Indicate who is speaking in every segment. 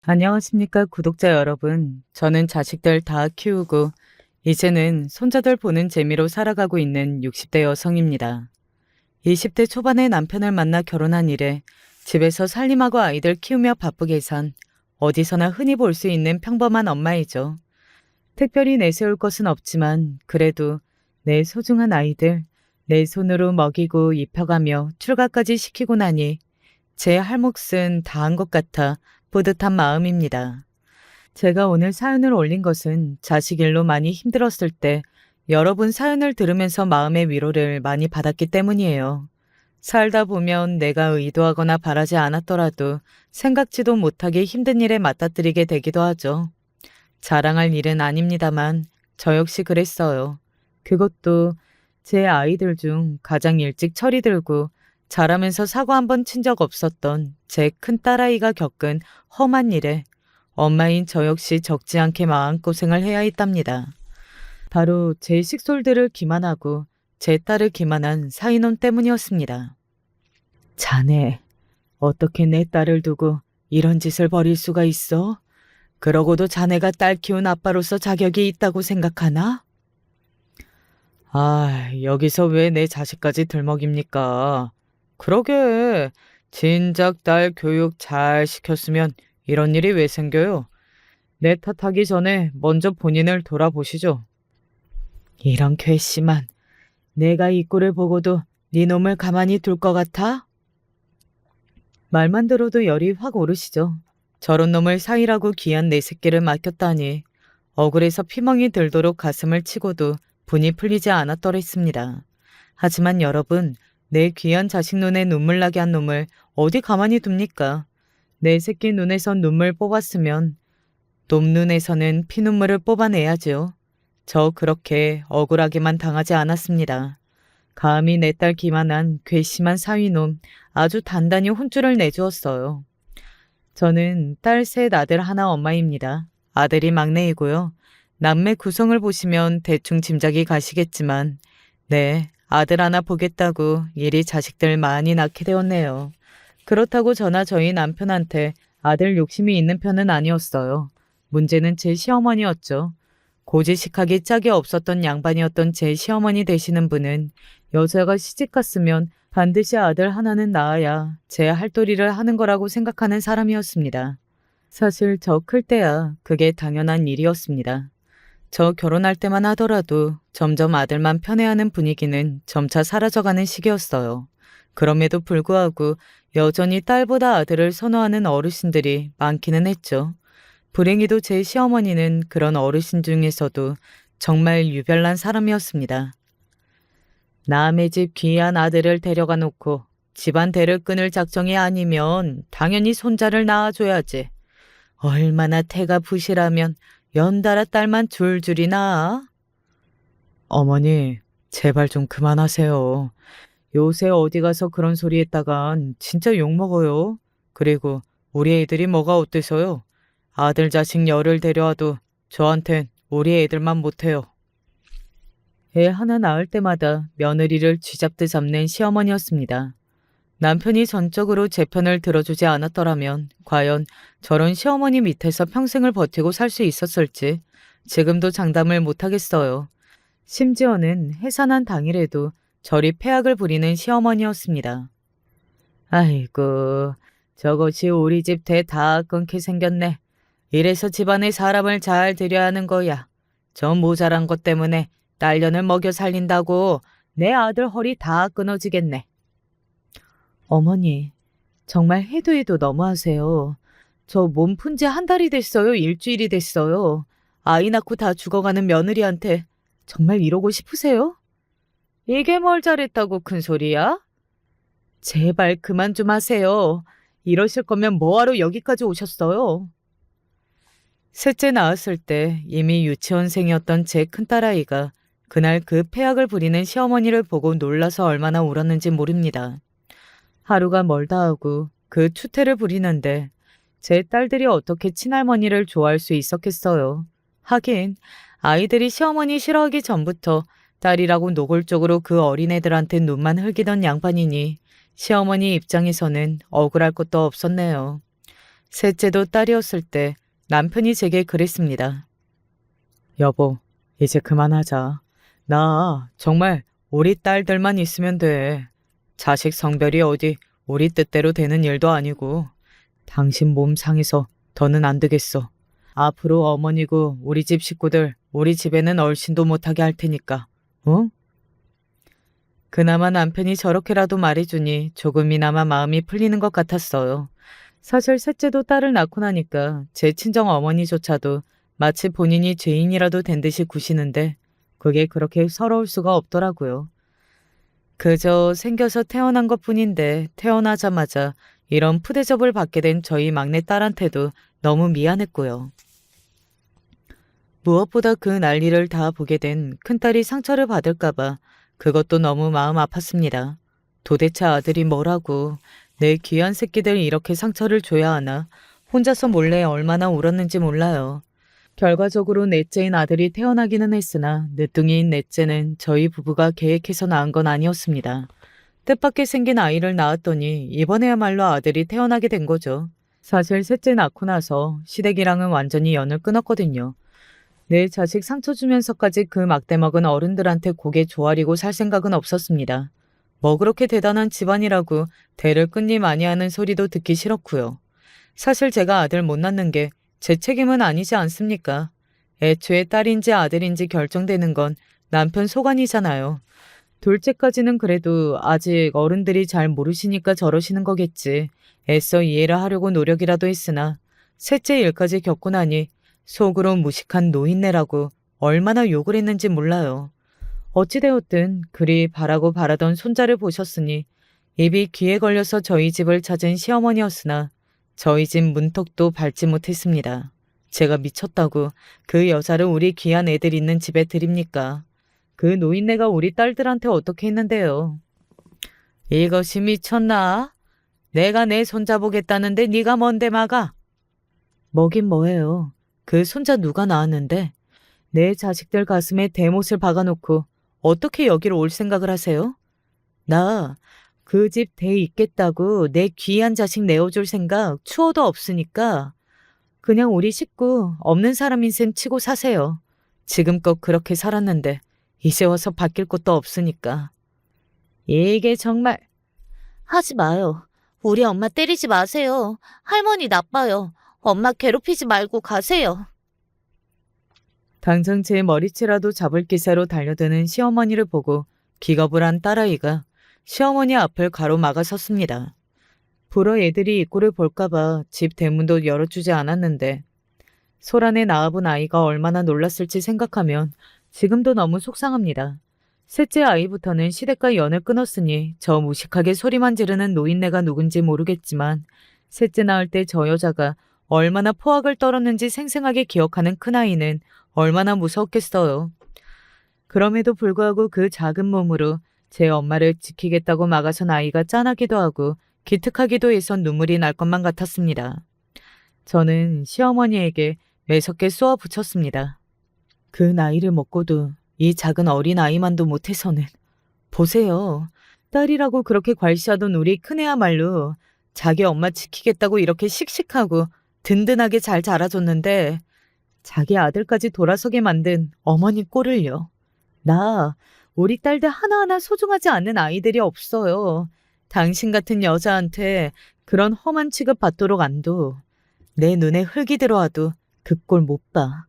Speaker 1: 안녕하십니까, 구독자 여러분. 저는 자식들 다 키우고 이제는 손자들 보는 재미로 살아가고 있는 60대 여성입니다. 20대 초반에 남편을 만나 결혼한 이래 집에서 살림하고 아이들 키우며 바쁘게 산 어디서나 흔히 볼 수 있는 평범한 엄마이죠. 특별히 내세울 것은 없지만 그래도 내 소중한 아이들 내 손으로 먹이고 입혀가며 출가까지 시키고 나니 제 할 몫은 다한 것 같아 뿌듯한 마음입니다. 제가 오늘 사연을 올린 것은 자식 일로 많이 힘들었을 때 여러분 사연을 들으면서 마음의 위로를 많이 받았기 때문이에요. 살다 보면 내가 의도하거나 바라지 않았더라도 생각지도 못하게 힘든 일에 맞닥뜨리게 되기도 하죠. 자랑할 일은 아닙니다만 저 역시 그랬어요. 그것도 제 아이들 중 가장 일찍 철이 들고 자라면서 사고 한 번 친 적 없었던 제 큰딸아이가 겪은 험한 일에 엄마인 저 역시 적지 않게 마음고생을 해야 했답니다. 바로 제 식솔들을 기만하고 제 딸을 기만한 사이놈 때문이었습니다. 자네, 어떻게 내 딸을 두고 이런 짓을 벌일 수가 있어? 그러고도 자네가 딸 키운 아빠로서 자격이 있다고 생각하나? 아, 여기서 왜 내 자식까지 들먹입니까? 그러게, 진작 딸 교육 잘 시켰으면 이런 일이 왜 생겨요? 내 탓하기 전에 먼저 본인을 돌아보시죠. 이런 괘씸한, 내가 이 꼴을 보고도 네 놈을 가만히 둘 것 같아? 말만 들어도 열이 확 오르시죠. 저런 놈을 사이라고 귀한 내 새끼를 맡겼다니 억울해서 피멍이 들도록 가슴을 치고도 분이 풀리지 않았더랬습니다. 하지만 여러분, 내 귀한 자식 눈에 눈물 나게 한 놈을 어디 가만히 둡니까? 내 새끼 눈에선 눈물 뽑았으면 놈 눈에서는 피눈물을 뽑아내야죠. 저 그렇게 억울하게만 당하지 않았습니다. 감히 내 딸 기만한 괘씸한 사위놈 아주 단단히 혼쭐을 내주었어요. 저는 딸 셋 아들 하나 엄마입니다. 아들이 막내이고요. 남매 구성을 보시면 대충 짐작이 가시겠지만 네, 아들 하나 보겠다고 이리 자식들 많이 낳게 되었네요. 그렇다고 저나 저희 남편한테 아들 욕심이 있는 편은 아니었어요. 문제는 제 시어머니였죠. 고지식하기 짝이 없었던 양반이었던 제 시어머니 되시는 분은 여자가 시집갔으면 반드시 아들 하나는 낳아야 제 할도리를 하는 거라고 생각하는 사람이었습니다. 사실 저 클 때야 그게 당연한 일이었습니다. 저 결혼할 때만 하더라도 점점 아들만 편애하는 분위기는 점차 사라져가는 시기였어요. 그럼에도 불구하고 여전히 딸보다 아들을 선호하는 어르신들이 많기는 했죠. 불행히도 제 시어머니는 그런 어르신 중에서도 정말 유별난 사람이었습니다. 남의 집 귀한 아들을 데려가 놓고 집안 대를 끊을 작정이 아니면 당연히 손자를 낳아줘야지. 얼마나 태가 부실하면 연달아 딸만 줄줄이 낳아? 어머니, 제발 좀 그만하세요. 요새 어디 가서 그런 소리 했다간 진짜 욕먹어요. 그리고 우리 애들이 뭐가 어때서요? 아들 자식 열을 데려와도 저한텐 우리 애들만 못해요. 애 하나 낳을 때마다 며느리를 쥐잡듯 잡는 시어머니였습니다. 남편이 전적으로 제 편을 들어주지 않았더라면 과연 저런 시어머니 밑에서 평생을 버티고 살 수 있었을지 지금도 장담을 못하겠어요. 심지어는 해산한 당일에도 저리 폐악을 부리는 시어머니였습니다. 아이고, 저것이 우리 집 대 다 끊게 생겼네. 이래서 집안에 사람을 잘 들여야 하는 거야. 저 모자란 것 때문에 딸년을 먹여 살린다고 내 아들 허리 다 끊어지겠네. 어머니, 정말 해도 해도 너무하세요. 저 몸 푼 지 한 달이 됐어요. 일주일이 됐어요. 아이 낳고 다 죽어가는 며느리한테 정말 이러고 싶으세요? 이게 뭘 잘했다고 큰 소리야? 제발 그만 좀 하세요. 이러실 거면 뭐하러 여기까지 오셨어요? 셋째 낳았을 때 이미 유치원생이었던 제 큰딸아이가 그날 그 폐악을 부리는 시어머니를 보고 놀라서 얼마나 울었는지 모릅니다. 하루가 멀다 하고 그 추태를 부리는데 제 딸들이 어떻게 친할머니를 좋아할 수 있었겠어요. 하긴 아이들이 시어머니 싫어하기 전부터 딸이라고 노골적으로 그 어린애들한테 눈만 흘기던 양반이니 시어머니 입장에서는 억울할 것도 없었네요. 셋째도 딸이었을 때 남편이 제게 그랬습니다. 여보, 이제 그만하자. 나 정말 우리 딸들만 있으면 돼. 자식 성별이 어디 우리 뜻대로 되는 일도 아니고. 당신 몸 상해서 더는 안 되겠어. 앞으로 어머니고 우리 집 식구들 우리 집에는 얼씬도 못하게 할 테니까. 응? 그나마 남편이 저렇게라도 말해주니 조금이나마 마음이 풀리는 것 같았어요. 사실 셋째도 딸을 낳고 나니까 제 친정 어머니조차도 마치 본인이 죄인이라도 된 듯이 구시는데 그게 그렇게 서러울 수가 없더라고요. 그저 생겨서 태어난 것뿐인데 태어나자마자 이런 푸대접을 받게 된 저희 막내 딸한테도 너무 미안했고요. 무엇보다 그 난리를 다 보게 된 큰딸이 상처를 받을까봐 그것도 너무 마음 아팠습니다. 도대체 아들이 뭐라고 내 귀한 새끼들 이렇게 상처를 줘야 하나 혼자서 몰래 얼마나 울었는지 몰라요. 결과적으로 넷째인 아들이 태어나기는 했으나 늦둥이인 넷째는 저희 부부가 계획해서 낳은 건 아니었습니다. 뜻밖의 생긴 아이를 낳았더니 이번에야말로 아들이 태어나게 된 거죠. 사실 셋째 낳고 나서 시댁이랑은 완전히 연을 끊었거든요. 내 자식 상처 주면서까지 그 막대 먹은 어른들한테 고개 조아리고 살 생각은 없었습니다. 뭐 그렇게 대단한 집안이라고 대를 끊니 많이 하는 소리도 듣기 싫었고요. 사실 제가 아들 못 낳는 게 제 책임은 아니지 않습니까? 애초에 딸인지 아들인지 결정되는 건 남편 소관이잖아요. 둘째까지는 그래도 아직 어른들이 잘 모르시니까 저러시는 거겠지. 애써 이해를 하려고 노력이라도 했으나 셋째 일까지 겪고 나니 속으로 무식한 노인네라고 얼마나 욕을 했는지 몰라요. 어찌되었든 그리 바라고 바라던 손자를 보셨으니 입이 귀에 걸려서 저희 집을 찾은 시어머니였으나 저희 집 문턱도 밟지 못했습니다. 제가 미쳤다고 그 여자를 우리 귀한 애들 있는 집에 드립니까? 그 노인네가 우리 딸들한테 어떻게 했는데요? 이것이 미쳤나? 내가 내 손자 보겠다는데 네가 뭔데 막아? 뭐긴 뭐예요. 그 손자 누가 낳았는데 내 자식들 가슴에 대못을 박아놓고 어떻게 여기로 올 생각을 하세요? 나 그 집 대 있겠다고 내 귀한 자식 내어줄 생각 추호도 없으니까 그냥 우리 식구 없는 사람인 셈 치고 사세요. 지금껏 그렇게 살았는데 이제 와서 바뀔 것도 없으니까. 이게 정말
Speaker 2: 하지 마요. 우리 엄마 때리지 마세요. 할머니 나빠요. 엄마 괴롭히지 말고 가세요.
Speaker 1: 당장 제 머리채라도 잡을 기세로 달려드는 시어머니를 보고 기겁을 한 딸아이가 시어머니 앞을 가로막아 섰습니다. 불어 애들이 이 꼴을 볼까봐 집 대문도 열어주지 않았는데 소란에 낳아본 아이가 얼마나 놀랐을지 생각하면 지금도 너무 속상합니다. 셋째 아이부터는 시댁과 연을 끊었으니 저 무식하게 소리만 지르는 노인네가 누군지 모르겠지만 셋째 낳을 때 저 여자가 얼마나 포악을 떨었는지 생생하게 기억하는 큰아이는 얼마나 무서웠겠어요. 그럼에도 불구하고 그 작은 몸으로 제 엄마를 지키겠다고 막아선 아이가 짠하기도 하고 기특하기도 해서 눈물이 날 것만 같았습니다. 저는 시어머니에게 매섭게 쏘아 붙였습니다. 그 나이를 먹고도 이 작은 어린 아이만도 못해서는 보세요. 딸이라고 그렇게 괄시하던 우리 큰애야말로 자기 엄마 지키겠다고 이렇게 씩씩하고 든든하게 잘 자라줬는데 자기 아들까지 돌아서게 만든 어머니 꼴을요. 나 우리 딸들 하나하나 소중하지 않는 아이들이 없어요. 당신 같은 여자한테 그런 험한 취급 받도록 안 둬. 내 눈에 흙이 들어와도 그 꼴 못 봐.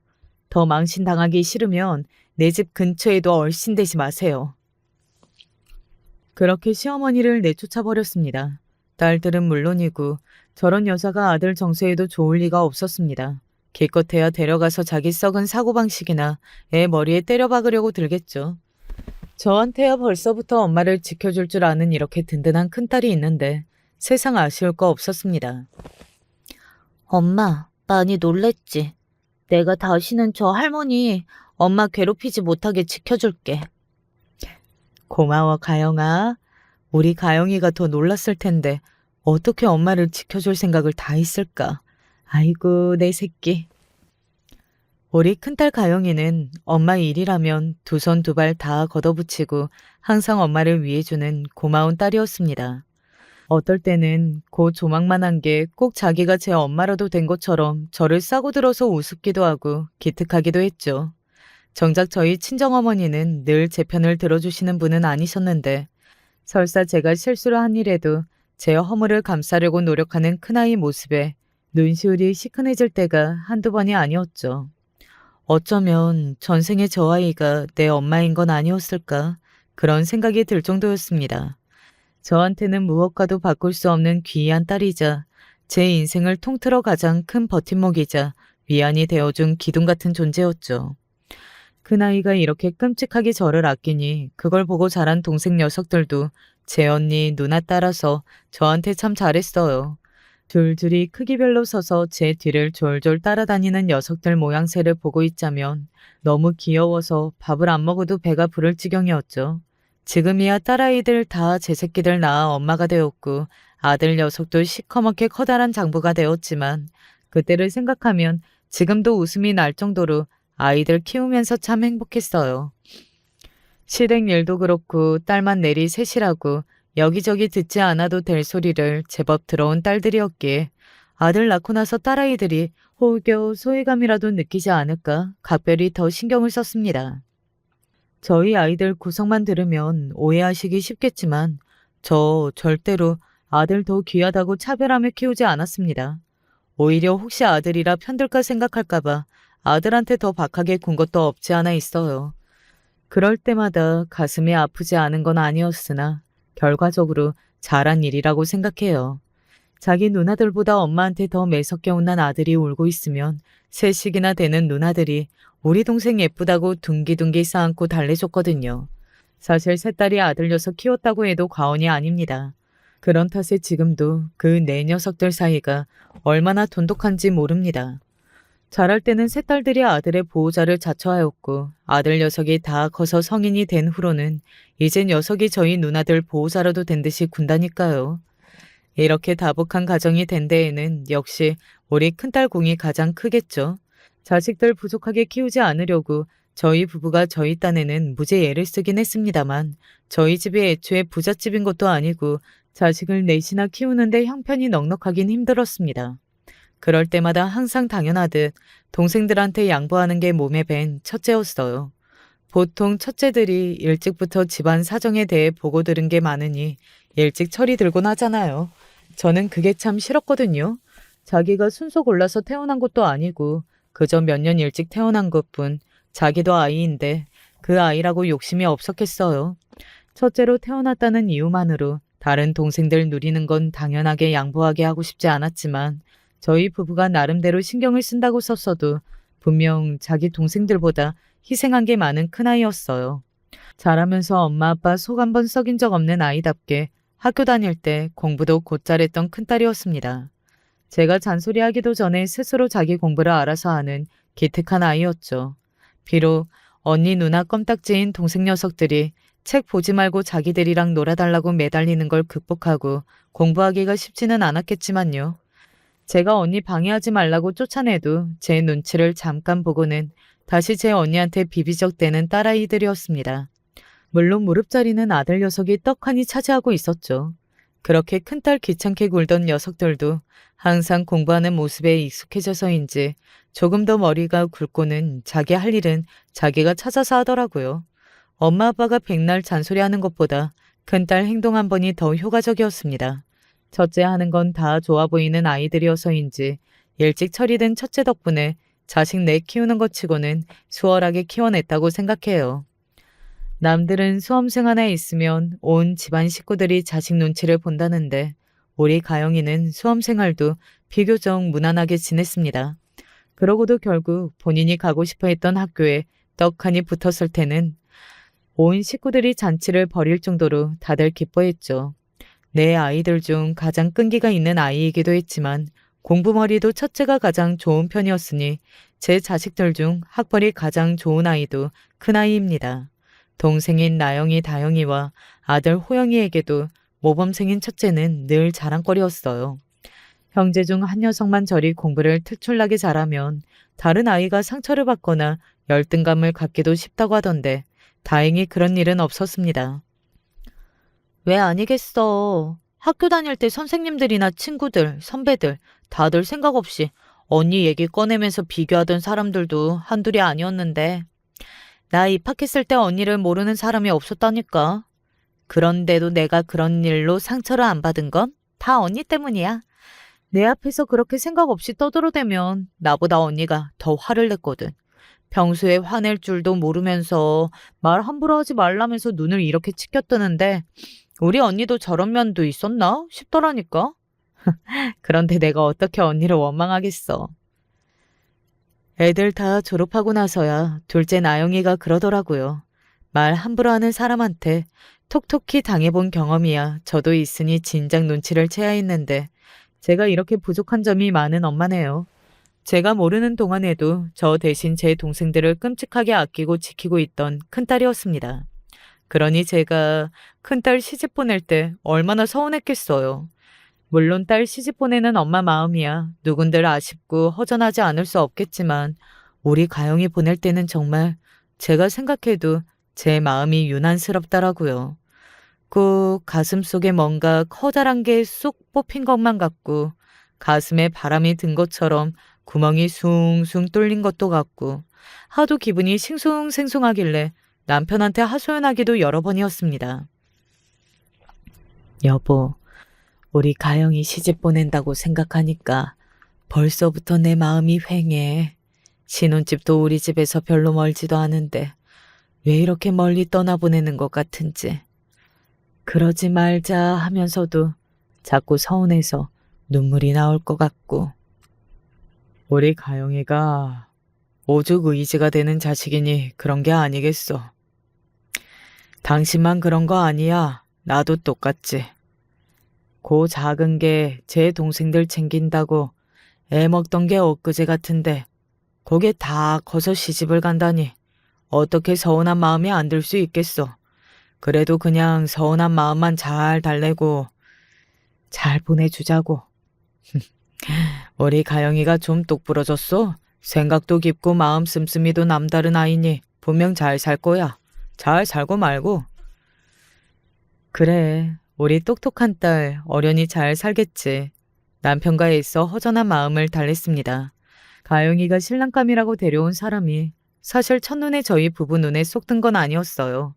Speaker 1: 더 망신당하기 싫으면 내 집 근처에도 얼씬대지 마세요. 그렇게 시어머니를 내쫓아버렸습니다. 딸들은 물론이고 저런 여자가 아들 정서에도 좋을 리가 없었습니다. 기껏해야 데려가서 자기 썩은 사고방식이나 애 머리에 때려박으려고 들겠죠. 저한테야 벌써부터 엄마를 지켜줄 줄 아는 이렇게 든든한 큰딸이 있는데 세상 아쉬울 거 없었습니다.
Speaker 2: 엄마, 많이 놀랬지? 내가 다시는 저 할머니 엄마 괴롭히지 못하게 지켜줄게.
Speaker 1: 고마워 가영아. 우리 가영이가 더 놀랐을 텐데 어떻게 엄마를 지켜줄 생각을 다 했을까. 아이고 내 새끼. 우리 큰딸 가영이는 엄마 일이라면 두 손 두 발 다 걷어붙이고 항상 엄마를 위해주는 고마운 딸이었습니다. 어떨 때는 고 조망만한 게 꼭 자기가 제 엄마라도 된 것처럼 저를 싸고 들어서 우습기도 하고 기특하기도 했죠. 정작 저희 친정어머니는 늘 제 편을 들어주시는 분은 아니셨는데 설사 제가 실수를 한 일에도 제 허물을 감싸려고 노력하는 큰아이 모습에 눈시울이 시큰해질 때가 한두 번이 아니었죠. 어쩌면 전생에 저 아이가 내 엄마인 건 아니었을까 그런 생각이 들 정도였습니다. 저한테는 무엇과도 바꿀 수 없는 귀한 딸이자 제 인생을 통틀어 가장 큰 버팀목이자 위안이 되어준 기둥 같은 존재였죠. 큰아이가 이렇게 끔찍하게 저를 아끼니 그걸 보고 자란 동생 녀석들도 제 언니, 누나 따라서 저한테 참 잘했어요. 줄줄이 크기별로 서서 제 뒤를 졸졸 따라다니는 녀석들 모양새를 보고 있자면 너무 귀여워서 밥을 안 먹어도 배가 부를 지경이었죠. 지금이야 딸아이들 다 제 새끼들 낳아 엄마가 되었고 아들 녀석도 시커멓게 커다란 장부가 되었지만 그때를 생각하면 지금도 웃음이 날 정도로 아이들 키우면서 참 행복했어요. 실행 일도 그렇고 딸만 내리 셋이라고 여기저기 듣지 않아도 될 소리를 제법 들어온 딸들이었기에 아들 낳고 나서 딸아이들이 혹여 소외감이라도 느끼지 않을까 각별히 더 신경을 썼습니다. 저희 아이들 구성만 들으면 오해하시기 쉽겠지만 저 절대로 아들 더 귀하다고 차별하며 키우지 않았습니다. 오히려 혹시 아들이라 편들까 생각할까봐 아들한테 더 박하게 군 것도 없지 않아 있어요. 그럴 때마다 가슴이 아프지 않은 건 아니었으나 결과적으로 잘한 일이라고 생각해요. 자기 누나들보다 엄마한테 더 매섭게 혼난 아들이 울고 있으면 셋씩이나 되는 누나들이 우리 동생 예쁘다고 둥기둥기 쌓안고 달래줬거든요. 사실 셋 딸이 아들 녀석 키웠다고 해도 과언이 아닙니다. 그런 탓에 지금도 그 네 녀석들 사이가 얼마나 돈독한지 모릅니다. 자랄 때는 세 딸들이 아들의 보호자를 자처하였고 아들 녀석이 다 커서 성인이 된 후로는 이제 녀석이 저희 누나들 보호자라도 된 듯이 군다니까요. 이렇게 다복한 가정이 된 데에는 역시 우리 큰딸 공이 가장 크겠죠. 자식들 부족하게 키우지 않으려고 저희 부부가 저희 딴에는 무지 애를 쓰긴 했습니다만 저희 집이 애초에 부잣집인 것도 아니고 자식을 넷이나 키우는데 형편이 넉넉하긴 힘들었습니다. 그럴 때마다 항상 당연하듯 동생들한테 양보하는 게 몸에 밴 첫째였어요. 보통 첫째들이 일찍부터 집안 사정에 대해 보고 들은 게 많으니 일찍 철이 들곤 하잖아요. 저는 그게 참 싫었거든요. 자기가 순서 골라서 태어난 것도 아니고 그저 몇 년 일찍 태어난 것뿐 자기도 아이인데 그 아이라고 욕심이 없었겠어요. 첫째로 태어났다는 이유만으로 다른 동생들 누리는 건 당연하게 양보하게 하고 싶지 않았지만 저희 부부가 나름대로 신경을 쓴다고 썼어도 분명 자기 동생들보다 희생한 게 많은 큰아이였어요. 자라면서 엄마 아빠 속 한 번 썩인 적 없는 아이답게 학교 다닐 때 공부도 곧잘 했던 큰딸이었습니다. 제가 잔소리하기도 전에 스스로 자기 공부를 알아서 하는 기특한 아이였죠. 비록 언니 누나 껌딱지인 동생 녀석들이 책 보지 말고 자기들이랑 놀아달라고 매달리는 걸 극복하고 공부하기가 쉽지는 않았겠지만요. 제가 언니 방해하지 말라고 쫓아내도 제 눈치를 잠깐 보고는 다시 제 언니한테 비비적대는 딸아이들이었습니다. 물론 무릎자리는 아들 녀석이 떡하니 차지하고 있었죠. 그렇게 큰딸 귀찮게 굴던 녀석들도 항상 공부하는 모습에 익숙해져서인지 조금 더 머리가 굵고는 자기 할 일은 자기가 찾아서 하더라고요. 엄마 아빠가 백날 잔소리하는 것보다 큰딸 행동 한 번이 더 효과적이었습니다. 첫째 하는 건 다 좋아 보이는 아이들이어서인지 일찍 처리된 첫째 덕분에 자식 내 키우는 것 치고는 수월하게 키워냈다고 생각해요. 남들은 수험생 하나 있으면 온 집안 식구들이 자식 눈치를 본다는데 우리 가영이는 수험생활도 비교적 무난하게 지냈습니다. 그러고도 결국 본인이 가고 싶어 했던 학교에 떡하니 붙었을 때는 온 식구들이 잔치를 벌일 정도로 다들 기뻐했죠. 내 아이들 중 가장 끈기가 있는 아이이기도 했지만 공부머리도 첫째가 가장 좋은 편이었으니 제 자식들 중 학벌이 가장 좋은 아이도 큰아이입니다. 동생인 나영이 다영이와 아들 호영이에게도 모범생인 첫째는 늘 자랑거리였어요. 형제 중 한 녀석만 저리 공부를 특출나게 잘하면 다른 아이가 상처를 받거나 열등감을 갖기도 쉽다고 하던데 다행히 그런 일은 없었습니다.
Speaker 2: 왜 아니겠어.
Speaker 1: 학교 다닐 때 선생님들이나 친구들, 선배들 다들 생각 없이 언니 얘기 꺼내면서 비교하던 사람들도 한둘이 아니었는데 나 입학했을 때 언니를 모르는 사람이 없었다니까. 그런데도 내가 그런 일로 상처를 안 받은 건 다 언니 때문이야. 내 앞에서 그렇게 생각 없이 떠들어대면 나보다 언니가 더 화를 냈거든. 평소에 화낼 줄도 모르면서 말 함부로 하지 말라면서 눈을 이렇게 치켜뜨는데 우리 언니도 저런 면도 있었나 싶더라니까. 그런데 내가 어떻게 언니를 원망하겠어. 애들 다 졸업하고 나서야 둘째 나영이가 그러더라고요. 말 함부로 하는 사람한테 톡톡히 당해본 경험이야 저도 있으니 진작 눈치를 채야 했는데 제가 이렇게 부족한 점이 많은 엄마네요. 제가 모르는 동안에도 저 대신 제 동생들을 끔찍하게 아끼고 지키고 있던 큰딸이었습니다. 그러니 제가 큰딸 시집 보낼 때 얼마나 서운했겠어요. 물론 딸 시집 보내는 엄마 마음이야 누군들 아쉽고 허전하지 않을 수 없겠지만 우리 가영이 보낼 때는 정말 제가 생각해도 제 마음이 유난스럽더라고요. 꼭 가슴 속에 뭔가 커다란 게 쏙 뽑힌 것만 같고 가슴에 바람이 든 것처럼 구멍이 숭숭 뚫린 것도 같고 하도 기분이 싱숭생숭하길래 남편한테 하소연하기도 여러 번이었습니다. 여보, 우리 가영이 시집 보낸다고 생각하니까 벌써부터 내 마음이 휑해. 신혼집도 우리 집에서 별로 멀지도 않은데 왜 이렇게 멀리 떠나보내는 것 같은지. 그러지 말자 하면서도 자꾸 서운해서 눈물이 나올 것 같고. 우리 가영이가 오죽 의지가 되는 자식이니 그런 게 아니겠어. 당신만 그런 거 아니야. 나도 똑같지. 고 작은 게 제 동생들 챙긴다고 애 먹던 게 엊그제 같은데 그게 다 커서 시집을 간다니 어떻게 서운한 마음이 안 들 수 있겠어. 그래도 그냥 서운한 마음만 잘 달래고 잘 보내주자고. 우리 가영이가 좀 똑부러졌어. 생각도 깊고 마음 씀씀이도 남다른 아이니 분명 잘 살 거야. 잘 살고 말고. 그래, 우리 똑똑한 딸 어련히 잘 살겠지. 남편과 애써 허전한 마음을 달랬습니다. 가영이가 신랑감이라고 데려온 사람이 사실 첫눈에 저희 부부 눈에 쏙 든 건 아니었어요.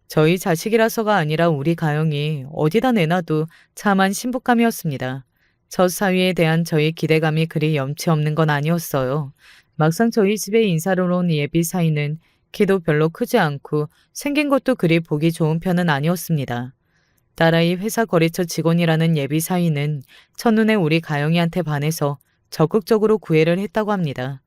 Speaker 1: 저희 자식이라서가 아니라 우리 가영이 어디다 내놔도 참한 신부감이었습니다. 첫 사위에 대한 저희 기대감이 그리 염치 없는 건 아니었어요. 막상 저희 집에 인사로 온 예비 사위는 키도 별로 크지 않고 생긴 것도 그리 보기 좋은 편은 아니었습니다. 딸아이 회사 거래처 직원이라는 예비 사위는 첫눈에 우리 가영이한테 반해서 적극적으로 구애를 했다고 합니다.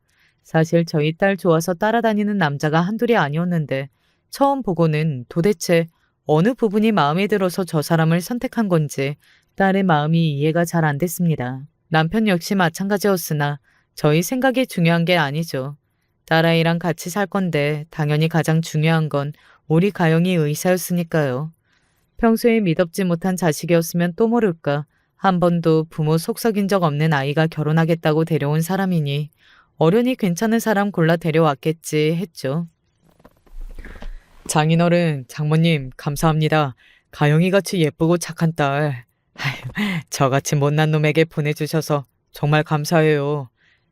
Speaker 1: 사실 저희 딸 좋아서 따라다니는 남자가 한둘이 아니었는데 처음 보고는 도대체 어느 부분이 마음에 들어서 저 사람을 선택한 건지 딸의 마음이 이해가 잘 안 됐습니다. 남편 역시 마찬가지였으나 저희 생각이 중요한 게 아니죠. 딸아이랑 같이 살 건데 당연히 가장 중요한 건 우리 가영이 의사였으니까요. 평소에 미덥지 못한 자식이었으면 또 모를까 한 번도 부모 속썩인 적 없는 아이가 결혼하겠다고 데려온 사람이니 어련히 괜찮은 사람 골라 데려왔겠지 했죠. 장인어른, 장모님 감사합니다. 가영이같이 예쁘고 착한 딸. 아휴, 저같이 못난 놈에게 보내주셔서 정말 감사해요.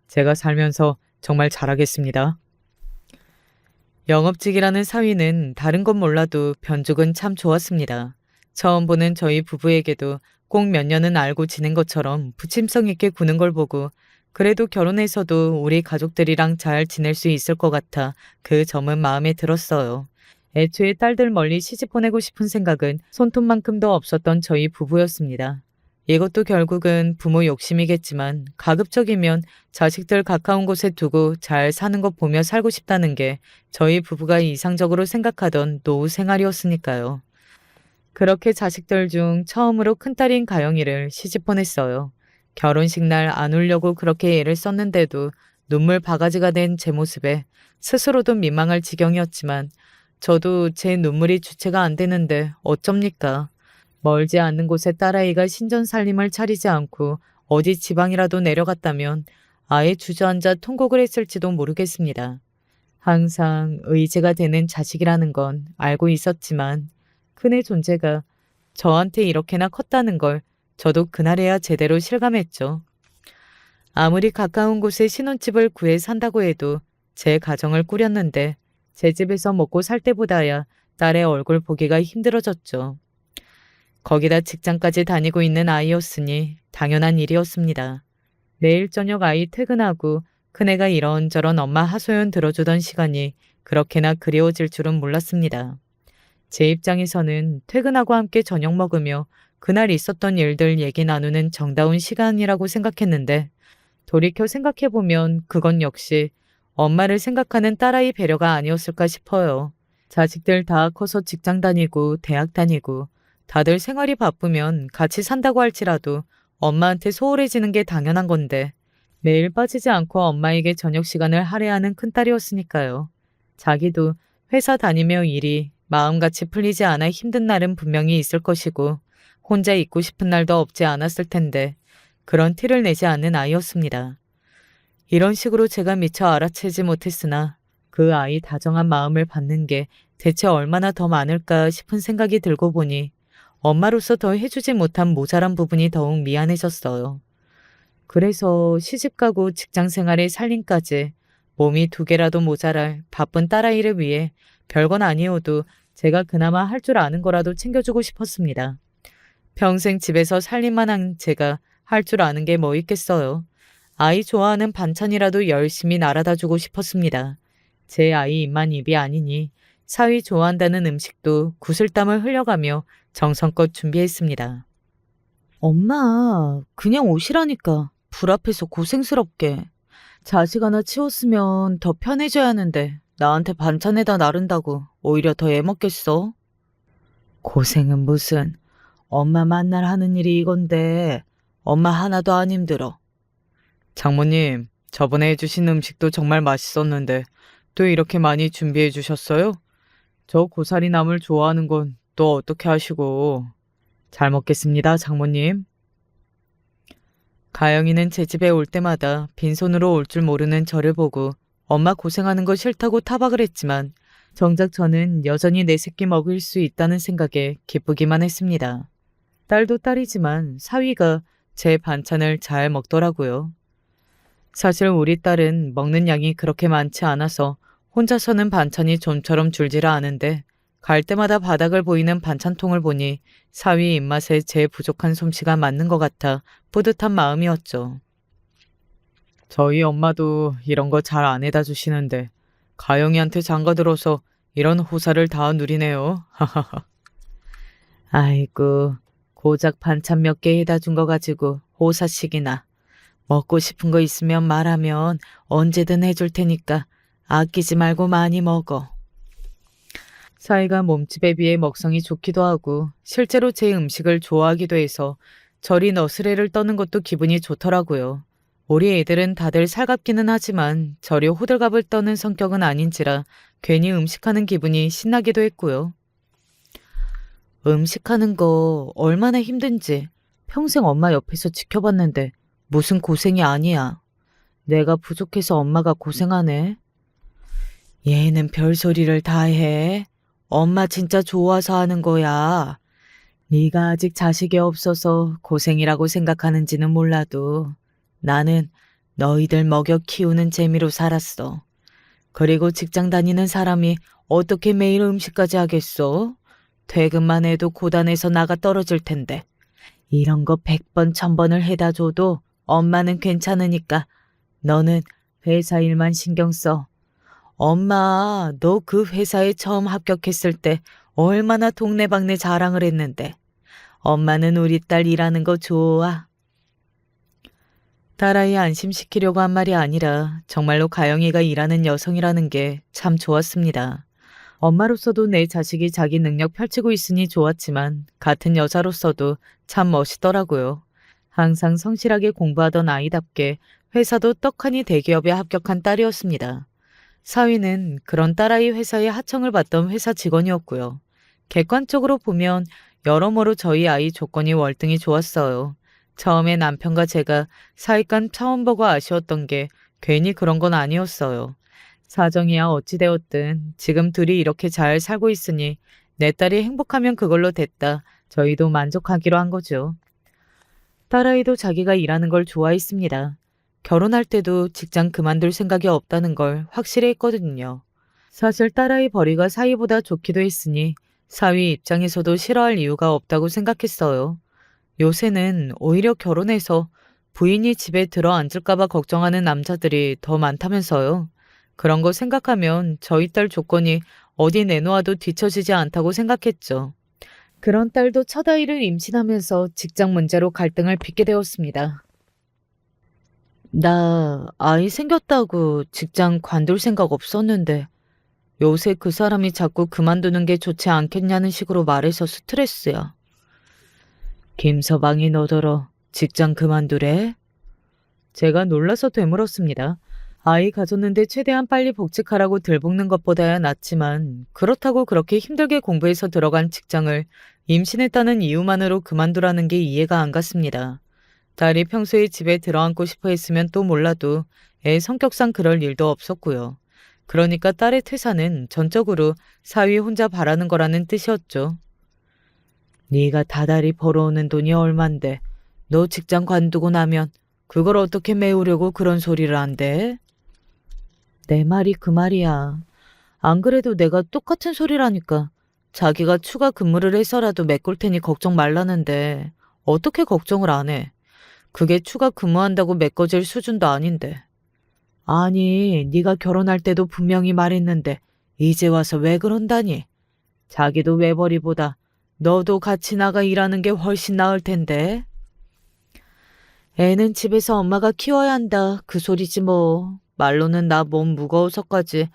Speaker 1: 제가 살면서 정말 잘하겠습니다. 영업직이라는 사위는 다른 건 몰라도 변죽은 참 좋았습니다. 처음 보는 저희 부부에게도 꼭 몇 년은 알고 지낸 것처럼 부침성 있게 구는 걸 보고 그래도 결혼해서도 우리 가족들이랑 잘 지낼 수 있을 것 같아 그 점은 마음에 들었어요. 애초에 딸들 멀리 시집 보내고 싶은 생각은 손톱만큼도 없었던 저희 부부였습니다. 이것도 결국은 부모 욕심이겠지만 가급적이면 자식들 가까운 곳에 두고 잘 사는 것 보며 살고 싶다는 게 저희 부부가 이상적으로 생각하던 노후 생활이었으니까요. 그렇게 자식들 중 처음으로 큰딸인 가영이를 시집 보냈어요. 결혼식 날 안 울려고 그렇게 애를 썼는데도 눈물 바가지가 된 제 모습에 스스로도 민망할 지경이었지만 저도 제 눈물이 주체가 안 되는데 어쩝니까? 멀지 않는 곳에 딸아이가 신전살림을 차리지 않고 어디 지방이라도 내려갔다면 아예 주저앉아 통곡을 했을지도 모르겠습니다. 항상 의지가 되는 자식이라는 건 알고 있었지만 큰애 존재가 저한테 이렇게나 컸다는 걸 저도 그날에야 제대로 실감했죠. 아무리 가까운 곳에 신혼집을 구해 산다고 해도 제 가정을 꾸렸는데 제 집에서 먹고 살 때보다야 딸의 얼굴 보기가 힘들어졌죠. 거기다 직장까지 다니고 있는 아이였으니 당연한 일이었습니다. 매일 저녁 아이 퇴근하고 큰애가 이런저런 엄마 하소연 들어주던 시간이 그렇게나 그리워질 줄은 몰랐습니다. 제 입장에서는 퇴근하고 함께 저녁 먹으며 그날 있었던 일들 얘기 나누는 정다운 시간이라고 생각했는데 돌이켜 생각해보면 그건 역시 엄마를 생각하는 딸아이 배려가 아니었을까 싶어요. 자식들 다 커서 직장 다니고 대학 다니고 다들 생활이 바쁘면 같이 산다고 할지라도 엄마한테 소홀해지는 게 당연한 건데 매일 빠지지 않고 엄마에게 저녁 시간을 할애하는 큰딸이었으니까요. 자기도 회사 다니며 일이 마음같이 풀리지 않아 힘든 날은 분명히 있을 것이고 혼자 있고 싶은 날도 없지 않았을 텐데 그런 티를 내지 않는 아이였습니다. 이런 식으로 제가 미처 알아채지 못했으나 그 아이 다정한 마음을 받는 게 대체 얼마나 더 많을까 싶은 생각이 들고 보니 엄마로서 더 해주지 못한 모자란 부분이 더욱 미안해졌어요. 그래서 시집가고 직장생활의 살림까지 몸이 2개라도 모자랄 바쁜 딸아이를 위해 별건 아니어도 제가 그나마 할 줄 아는 거라도 챙겨주고 싶었습니다. 평생 집에서 살림만 한 제가 할 줄 아는 게 뭐 있겠어요. 아이 좋아하는 반찬이라도 열심히 날아다 주고 싶었습니다. 제 아이 입만 입이 아니니 사위 좋아한다는 음식도 구슬땀을 흘려가며 정성껏 준비했습니다. 엄마, 그냥 오시라니까. 불 앞에서 고생스럽게. 자식 하나 치웠으면 더 편해져야 하는데 나한테 반찬에다 나른다고 오히려 더 애먹겠어? 고생은 무슨. 엄마 만날 하는 일이 이건데 엄마 하나도 안 힘들어. 장모님, 저번에 해주신 음식도 정말 맛있었는데 또 이렇게 많이 준비해 주셨어요? 저 고사리 나물 좋아하는 건 또 어떻게 하시고. 잘 먹겠습니다, 장모님. 가영이는 제 집에 올 때마다 빈손으로 올 줄 모르는 저를 보고 엄마 고생하는 거 싫다고 타박을 했지만 정작 저는 여전히 내 새끼 먹일 수 있다는 생각에 기쁘기만 했습니다. 딸도 딸이지만 사위가 제 반찬을 잘 먹더라고요. 사실 우리 딸은 먹는 양이 그렇게 많지 않아서 혼자서는 반찬이 좀처럼 줄지를 않은데 갈 때마다 바닥을 보이는 반찬통을 보니 사위 입맛에 제 부족한 솜씨가 맞는 것 같아 뿌듯한 마음이었죠. 저희 엄마도 이런 거 잘 안 해다 주시는데 가영이한테 장가들어서 이런 호사를 다 누리네요. 아이고, 고작 반찬 몇 개 해다 준 거 가지고 호사식이나. 먹고 싶은 거 있으면 말하면 언제든 해줄 테니까 아끼지 말고 많이 먹어. 사이가 몸집에 비해 먹성이 좋기도 하고 실제로 제 음식을 좋아하기도 해서 저리 너스레를 떠는 것도 기분이 좋더라고요. 우리 애들은 다들 살갑기는 하지만 저리 호들갑을 떠는 성격은 아닌지라 괜히 음식하는 기분이 신나기도 했고요. 음식하는 거 얼마나 힘든지 평생 엄마 옆에서 지켜봤는데 무슨 고생이 아니야. 내가 부족해서 엄마가 고생하네. 얘는 별소리를 다 해. 엄마 진짜 좋아서 하는 거야. 네가 아직 자식이 없어서 고생이라고 생각하는지는 몰라도 나는 너희들 먹여 키우는 재미로 살았어. 그리고 직장 다니는 사람이 어떻게 매일 음식까지 하겠어? 퇴근만 해도 고단해서 나가 떨어질 텐데. 이런 거 100번 1000번을 해다 줘도 엄마는 괜찮으니까 너는 회사 일만 신경 써. 엄마, 너 그 회사에 처음 합격했을 때 얼마나 동네방네 자랑을 했는데. 엄마는 우리 딸 일하는 거 좋아. 딸아이 안심시키려고 한 말이 아니라 정말로 가영이가 일하는 여성이라는 게 참 좋았습니다. 엄마로서도 내 자식이 자기 능력 펼치고 있으니 좋았지만 같은 여자로서도 참 멋있더라고요. 항상 성실하게 공부하던 아이답게 회사도 떡하니 대기업에 합격한 딸이었습니다. 사위는 그런 딸아이 회사에 하청을 받던 회사 직원이었고요. 객관적으로 보면 여러모로 저희 아이 조건이 월등히 좋았어요. 처음에 남편과 제가 사윗간 처음 보고 아쉬웠던 게 괜히 그런 건 아니었어요. 사정이야 어찌되었든 지금 둘이 이렇게 잘 살고 있으니 내 딸이 행복하면 그걸로 됐다. 저희도 만족하기로 한 거죠. 딸아이도 자기가 일하는 걸 좋아했습니다. 결혼할 때도 직장 그만둘 생각이 없다는 걸 확실히 했거든요. 사실 딸아이 벌이가 사위보다 좋기도 했으니 사위 입장에서도 싫어할 이유가 없다고 생각했어요. 요새는 오히려 결혼해서 부인이 집에 들어 앉을까봐 걱정하는 남자들이 더 많다면서요. 그런 거 생각하면 저희 딸 조건이 어디 내놓아도 뒤처지지 않다고 생각했죠. 그런 딸도 첫 아이를 임신하면서 직장 문제로 갈등을 빚게 되었습니다. 나 아이 생겼다고 직장 관둘 생각 없었는데 요새 그 사람이 자꾸 그만두는 게 좋지 않겠냐는 식으로 말해서 스트레스야. 김서방이 너더러 직장 그만두래? 제가 놀라서 되물었습니다. 아이 가졌는데 최대한 빨리 복직하라고 들볶는 것보다야 낫지만 그렇다고 그렇게 힘들게 공부해서 들어간 직장을 임신했다는 이유만으로 그만두라는 게 이해가 안 갔습니다. 딸이 평소에 집에 들어앉고 싶어 했으면 또 몰라도 애 성격상 그럴 일도 없었고요. 그러니까 딸의 퇴사는 전적으로 사위 혼자 바라는 거라는 뜻이었죠. 네가 다달이 벌어오는 돈이 얼만데 너 직장 관두고 나면 그걸 어떻게 메우려고 그런 소리를 한대? 내 말이 그 말이야. 안 그래도 내가 똑같은 소리라니까. 자기가 추가 근무를 해서라도 메꿀 테니 걱정 말라는데 어떻게 걱정을 안 해? 그게 추가 근무한다고 메꿔질 수준도 아닌데. 아니, 네가 결혼할 때도 분명히 말했는데 이제 와서 왜 그런다니? 자기도 외벌이보다 너도 같이 나가 일하는 게 훨씬 나을 텐데. 애는 집에서 엄마가 키워야 한다. 그 소리지 뭐. 말로는 나 몸 무거워서까지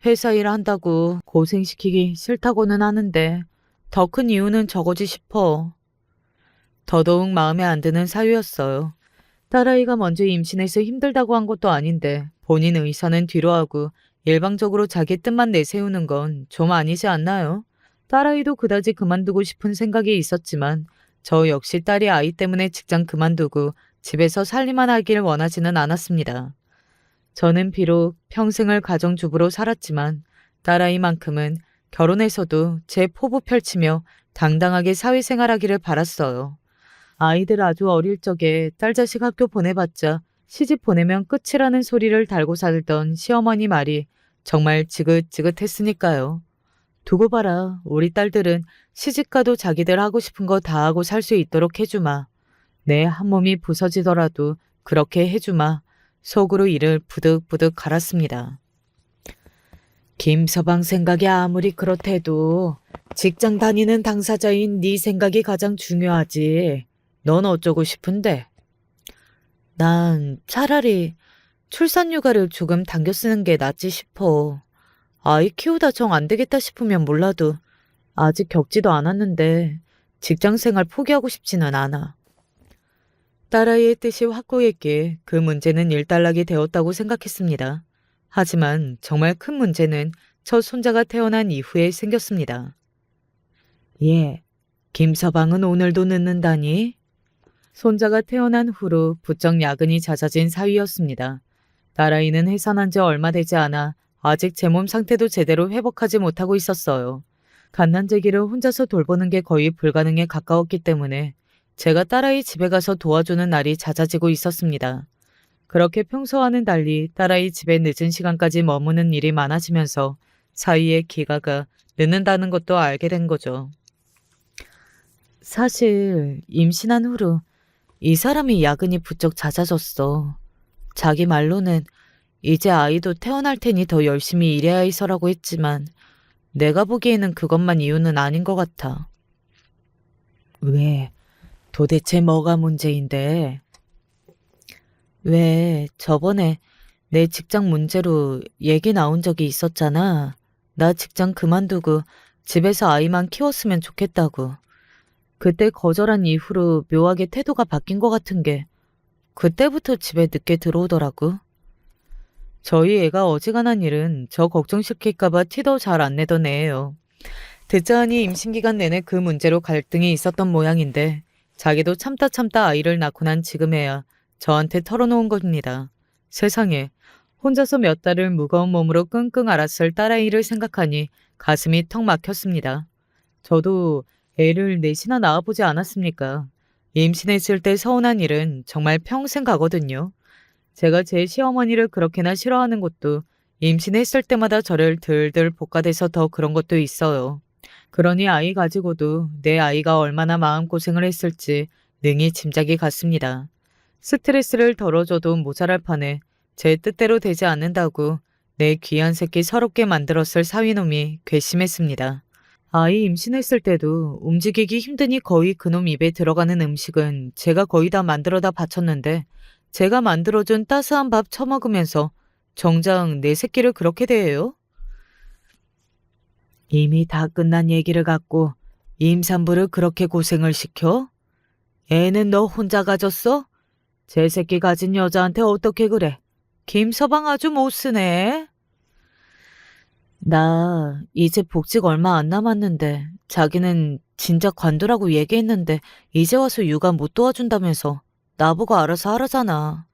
Speaker 1: 회사 일 한다고 고생시키기 싫다고는 하는데 더 큰 이유는 저거지 싶어. 더더욱 마음에 안 드는 사유였어요. 딸아이가 먼저 임신해서 힘들다고 한 것도 아닌데 본인 의사는 뒤로하고 일방적으로 자기 뜻만 내세우는 건 좀 아니지 않나요? 딸아이도 그다지 그만두고 싶은 생각이 있었지만 저 역시 딸이 아이 때문에 직장 그만두고 집에서 살림만 하길 원하지는 않았습니다. 저는 비록 평생을 가정주부로 살았지만 딸아이만큼은 결혼해서도 제 포부 펼치며 당당하게 사회생활하기를 바랐어요. 아이들 아주 어릴 적에 딸 자식 학교 보내봤자 시집 보내면 끝이라는 소리를 달고 살던 시어머니 말이 정말 지긋지긋했으니까요. 두고 봐라. 우리 딸들은 시집가도 자기들 하고 싶은 거 다 하고 살 수 있도록 해주마. 내 한 몸이 부서지더라도 그렇게 해주마. 속으로 이를 부득부득 갈았습니다. 김서방 생각이 아무리 그렇대도 직장 다니는 당사자인 네 생각이 가장 중요하지. 넌 어쩌고 싶은데? 난 차라리 출산휴가를 조금 당겨 쓰는 게 낫지 싶어. 아이 키우다 정 안 되겠다 싶으면 몰라도 아직 겪지도 않았는데 직장 생활 포기하고 싶지는 않아. 딸아이의 뜻이 확고했기에 그 문제는 일단락이 되었다고 생각했습니다. 하지만 정말 큰 문제는 첫 손자가 태어난 이후에 생겼습니다. 예, 김서방은 오늘도 늦는다니? 손자가 태어난 후로 부쩍 야근이 잦아진 사위였습니다. 딸아이는 해산한 지 얼마 되지 않아 아직 제 몸 상태도 제대로 회복하지 못하고 있었어요. 갓난제기를 혼자서 돌보는 게 거의 불가능에 가까웠기 때문에 제가 딸아이 집에 가서 도와주는 날이 잦아지고 있었습니다. 그렇게 평소와는 달리 딸아이 집에 늦은 시간까지 머무는 일이 많아지면서 사위의 기가가 늦는다는 것도 알게 된 거죠. 사실 임신한 후로 이 사람이 야근이 부쩍 잦아졌어. 자기 말로는 이제 아이도 태어날 테니 더 열심히 일해야 해서라고 했지만 내가 보기에는 그것만 이유는 아닌 것 같아. 왜? 도대체 뭐가 문제인데? 왜 저번에 내 직장 문제로 얘기 나온 적이 있었잖아. 나 직장 그만두고 집에서 아이만 키웠으면 좋겠다고. 그때 거절한 이후로 묘하게 태도가 바뀐 것 같은 게 그때부터 집에 늦게 들어오더라고. 저희 애가 어지간한 일은 저 걱정시킬까봐 티도 잘 안 내던 애예요. 듣자 하니 임신기간 내내 그 문제로 갈등이 있었던 모양인데 자기도 참다 참다 아이를 낳고 난 지금에야 저한테 털어놓은 겁니다. 세상에 혼자서 몇 달을 무거운 몸으로 끙끙 앓았을 딸아이를 생각하니 가슴이 턱 막혔습니다. 저도 애를 넷이나 낳아보지 않았습니까? 임신했을 때 서운한 일은 정말 평생 가거든요. 제가 제 시어머니를 그렇게나 싫어하는 것도 임신했을 때마다 저를 들들 볶아대서 더 그런 것도 있어요. 그러니 아이 가지고도 내 아이가 얼마나 마음고생을 했을지 능히 짐작이 갔습니다. 스트레스를 덜어줘도 모자랄 판에 제 뜻대로 되지 않는다고 내 귀한 새끼 서럽게 만들었을 사위놈이 괘씸했습니다. 아이 임신했을 때도 움직이기 힘드니 거의 그놈 입에 들어가는 음식은 제가 거의 다 만들어다 바쳤는데 제가 만들어준 따스한 밥 처먹으면서 정작 내 새끼를 그렇게 대해요? 이미 다 끝난 얘기를 갖고 임산부를 그렇게 고생을 시켜? 애는 너 혼자 가졌어? 제 새끼 가진 여자한테 어떻게 그래? 김서방 아주 못 쓰네. 나 이제 복직 얼마 안 남았는데 자기는 진작 관두라고 얘기했는데 이제 와서 육아 못 도와준다면서 나보고 알아서 하라잖아.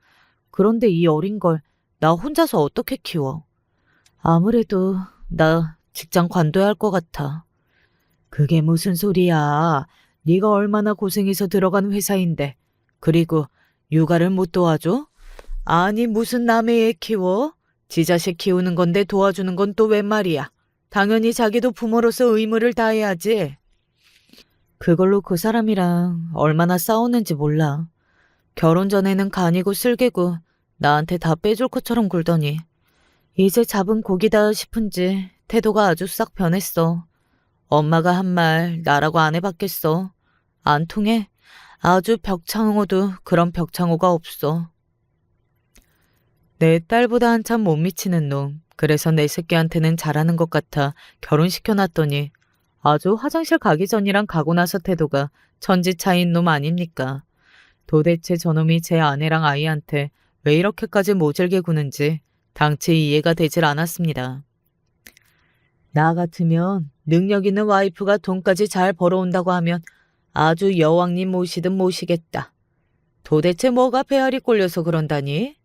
Speaker 1: 그런데 이 어린 걸 나 혼자서 어떻게 키워? 아무래도 나 직장 관둬야 할 것 같아. 그게 무슨 소리야. 네가 얼마나 고생해서 들어간 회사인데. 그리고 육아를 못 도와줘? 아니 무슨 남의 애 키워? 지 자식 키우는 건데 도와주는 건 또 웬 말이야. 당연히 자기도 부모로서 의무를 다해야지. 그걸로 그 사람이랑 얼마나 싸웠는지 몰라. 결혼 전에는 간이고 쓸개고 나한테 다 빼줄 것처럼 굴더니 이제 잡은 고기다 싶은지 태도가 아주 싹 변했어. 엄마가 한 말 나라고 안 해봤겠어. 안 통해? 아주 벽창호도 그런 벽창호가 없어. 내 딸보다 한참 못 미치는 놈. 그래서 내 새끼한테는 잘하는 것 같아 결혼시켜놨더니 아주 화장실 가기 전이랑 가고 나서 태도가 천지 차이인 놈 아닙니까? 도대체 저놈이 제 아내랑 아이한테 왜 이렇게까지 모질게 구는지 당치 이해가 되질 않았습니다. 나 같으면 능력 있는 와이프가 돈까지 잘 벌어온다고 하면 아주 여왕님 모시든 모시겠다. 도대체 뭐가 배알이 꼴려서 그런다니?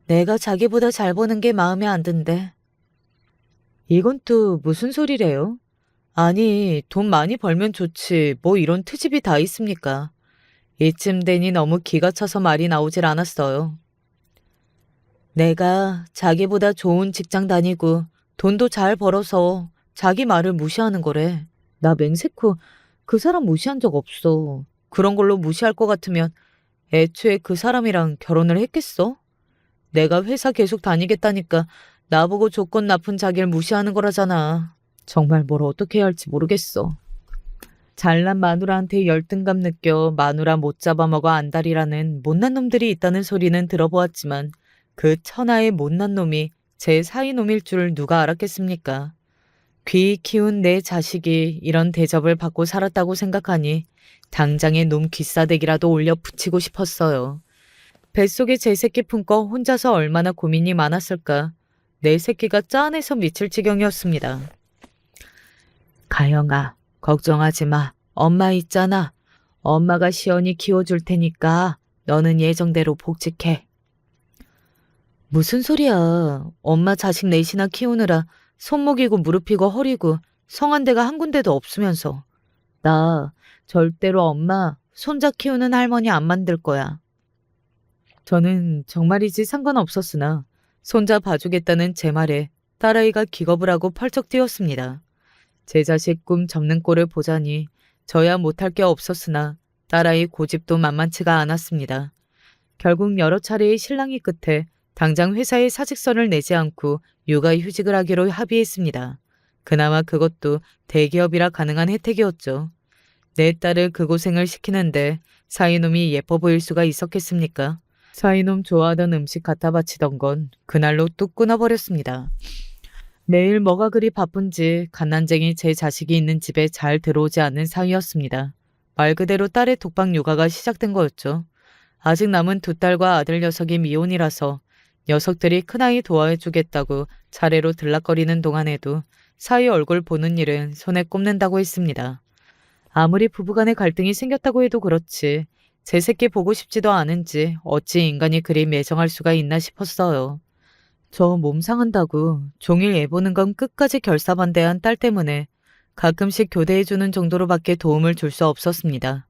Speaker 1: 내가 자기보다 잘 버는 게 마음에 안 든대. 이건 또 무슨 소리래요? 아니, 돈 많이 벌면 좋지. 뭐 이런 트집이 다 있습니까? 이쯤 되니 너무 기가 차서 말이 나오질 않았어요. 내가 자기보다 좋은 직장 다니고 돈도 잘 벌어서 자기 말을 무시하는 거래. 나 맹세코 그 사람 무시한 적 없어. 그런 걸로 무시할 것 같으면 애초에 그 사람이랑 결혼을 했겠어? 내가 회사 계속 다니겠다니까 나보고 조건 나쁜 자기를 무시하는 거라잖아. 정말 뭘 어떻게 해야 할지 모르겠어. 잘난 마누라한테 열등감 느껴 마누라 못 잡아먹어 안달이라는 못난 놈들이 있다는 소리는 들어보았지만 그 천하의 못난 놈이 제 사이놈일 줄 누가 알았겠습니까? 귀 키운 내 자식이 이런 대접을 받고 살았다고 생각하니 당장에 놈 귀싸대기라도 올려 붙이고 싶었어요. 뱃속에 제 새끼 품고 혼자서 얼마나 고민이 많았을까. 내 새끼가 짠해서 미칠 지경이었습니다. 가영아, 걱정하지 마. 엄마 있잖아. 엄마가 시원히 키워줄 테니까 너는 예정대로 복직해. 무슨 소리야. 엄마 자식 넷이나 키우느라 손목이고 무릎이고 허리고 성한 데가 한 군데도 없으면서. 나 절대로 엄마 손자 키우는 할머니 안 만들 거야. 저는 정말이지 상관없었으나 손자 봐주겠다는 제 말에 딸아이가 기겁을 하고 펄쩍 뛰었습니다. 제 자식 꿈 접는 꼴을 보자니 저야 못할 게 없었으나 딸아이 고집도 만만치가 않았습니다. 결국 여러 차례의 실랑이 끝에 당장 회사에 사직서를 내지 않고 육아휴직을 하기로 합의했습니다. 그나마 그것도 대기업이라 가능한 혜택이었죠. 내 딸을 그 고생을 시키는데 사이놈이 예뻐 보일 수가 있었겠습니까? 사이놈 좋아하던 음식 갖다 바치던 건 그날로 뚝 끊어버렸습니다. 매일 뭐가 그리 바쁜지 갓난쟁이 제 자식이 있는 집에 잘 들어오지 않는 사이였습니다. 말 그대로 딸의 독박 육아가 시작된 거였죠. 아직 남은 두 딸과 아들 녀석이 미혼이라서 녀석들이 큰아이 도와주겠다고 차례로 들락거리는 동안에도 사이 얼굴 보는 일은 손에 꼽는다고 했습니다. 아무리 부부간의 갈등이 생겼다고 해도 그렇지 제 새끼 보고 싶지도 않은지 어찌 인간이 그리 매정할 수가 있나 싶었어요. 저 몸 상한다고 종일 애 보는 건 끝까지 결사반대한 딸 때문에 가끔씩 교대해주는 정도로밖에 도움을 줄 수 없었습니다.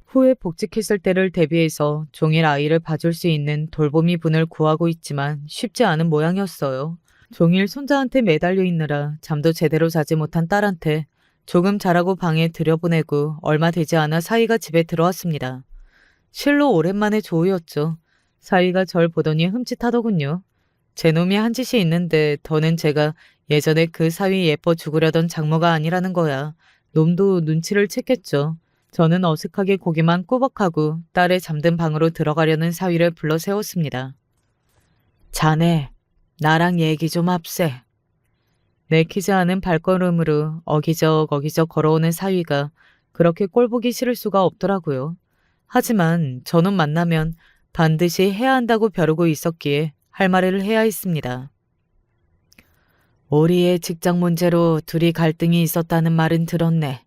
Speaker 1: 후에 복직했을 때를 대비해서 종일 아이를 봐줄 수 있는 돌보미 분을 구하고 있지만 쉽지 않은 모양이었어요. 종일 손자한테 매달려 있느라 잠도 제대로 자지 못한 딸한테 조금 자라고 방에 들여보내고 얼마 되지 않아 사위가 집에 들어왔습니다. 실로 오랜만에 조우였죠. 사위가 절 보더니 흠칫하더군요. 제 놈이 한 짓이 있는데 더는 제가 예전에 그 사위 예뻐 죽으려던 장모가 아니라는 거야. 놈도 눈치를 챘겠죠. 저는 어색하게 고개만 꾸벅하고 딸의 잠든 방으로 들어가려는 사위를 불러 세웠습니다. 자네, 나랑 얘기 좀 합세. 내키지 않은 발걸음으로 어기적 걸어오는 사위가 그렇게 꼴보기 싫을 수가 없더라고요. 하지만 저놈 만나면 반드시 해야 한다고 벼르고 있었기에 할 말을 해야 했습니다. 우리의 직장 문제로 둘이 갈등이 있었다는 말은 들었네.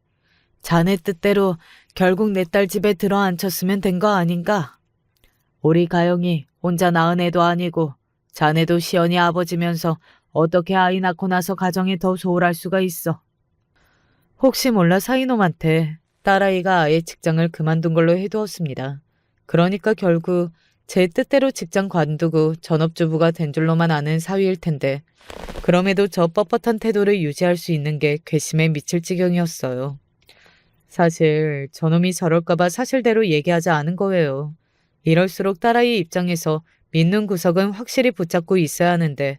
Speaker 1: 자네 뜻대로 결국 내 딸 집에 들어앉혔으면 된 거 아닌가? 우리 가영이 혼자 낳은 애도 아니고 자네도 시연이 아버지면서 어떻게 아이 낳고 나서 가정이 더 소홀할 수가 있어. 혹시 몰라 사이놈한테 딸아이가 아예 직장을 그만둔 걸로 해두었습니다. 그러니까 결국 제 뜻대로 직장 관두고 전업주부가 된 줄로만 아는 사위일 텐데 그럼에도 저 뻣뻣한 태도를 유지할 수 있는 게 괘씸에 미칠 지경이었어요. 사실 저놈이 저럴까봐 사실대로 얘기하지 않은 거예요. 이럴수록 딸아이 입장에서 믿는 구석은 확실히 붙잡고 있어야 하는데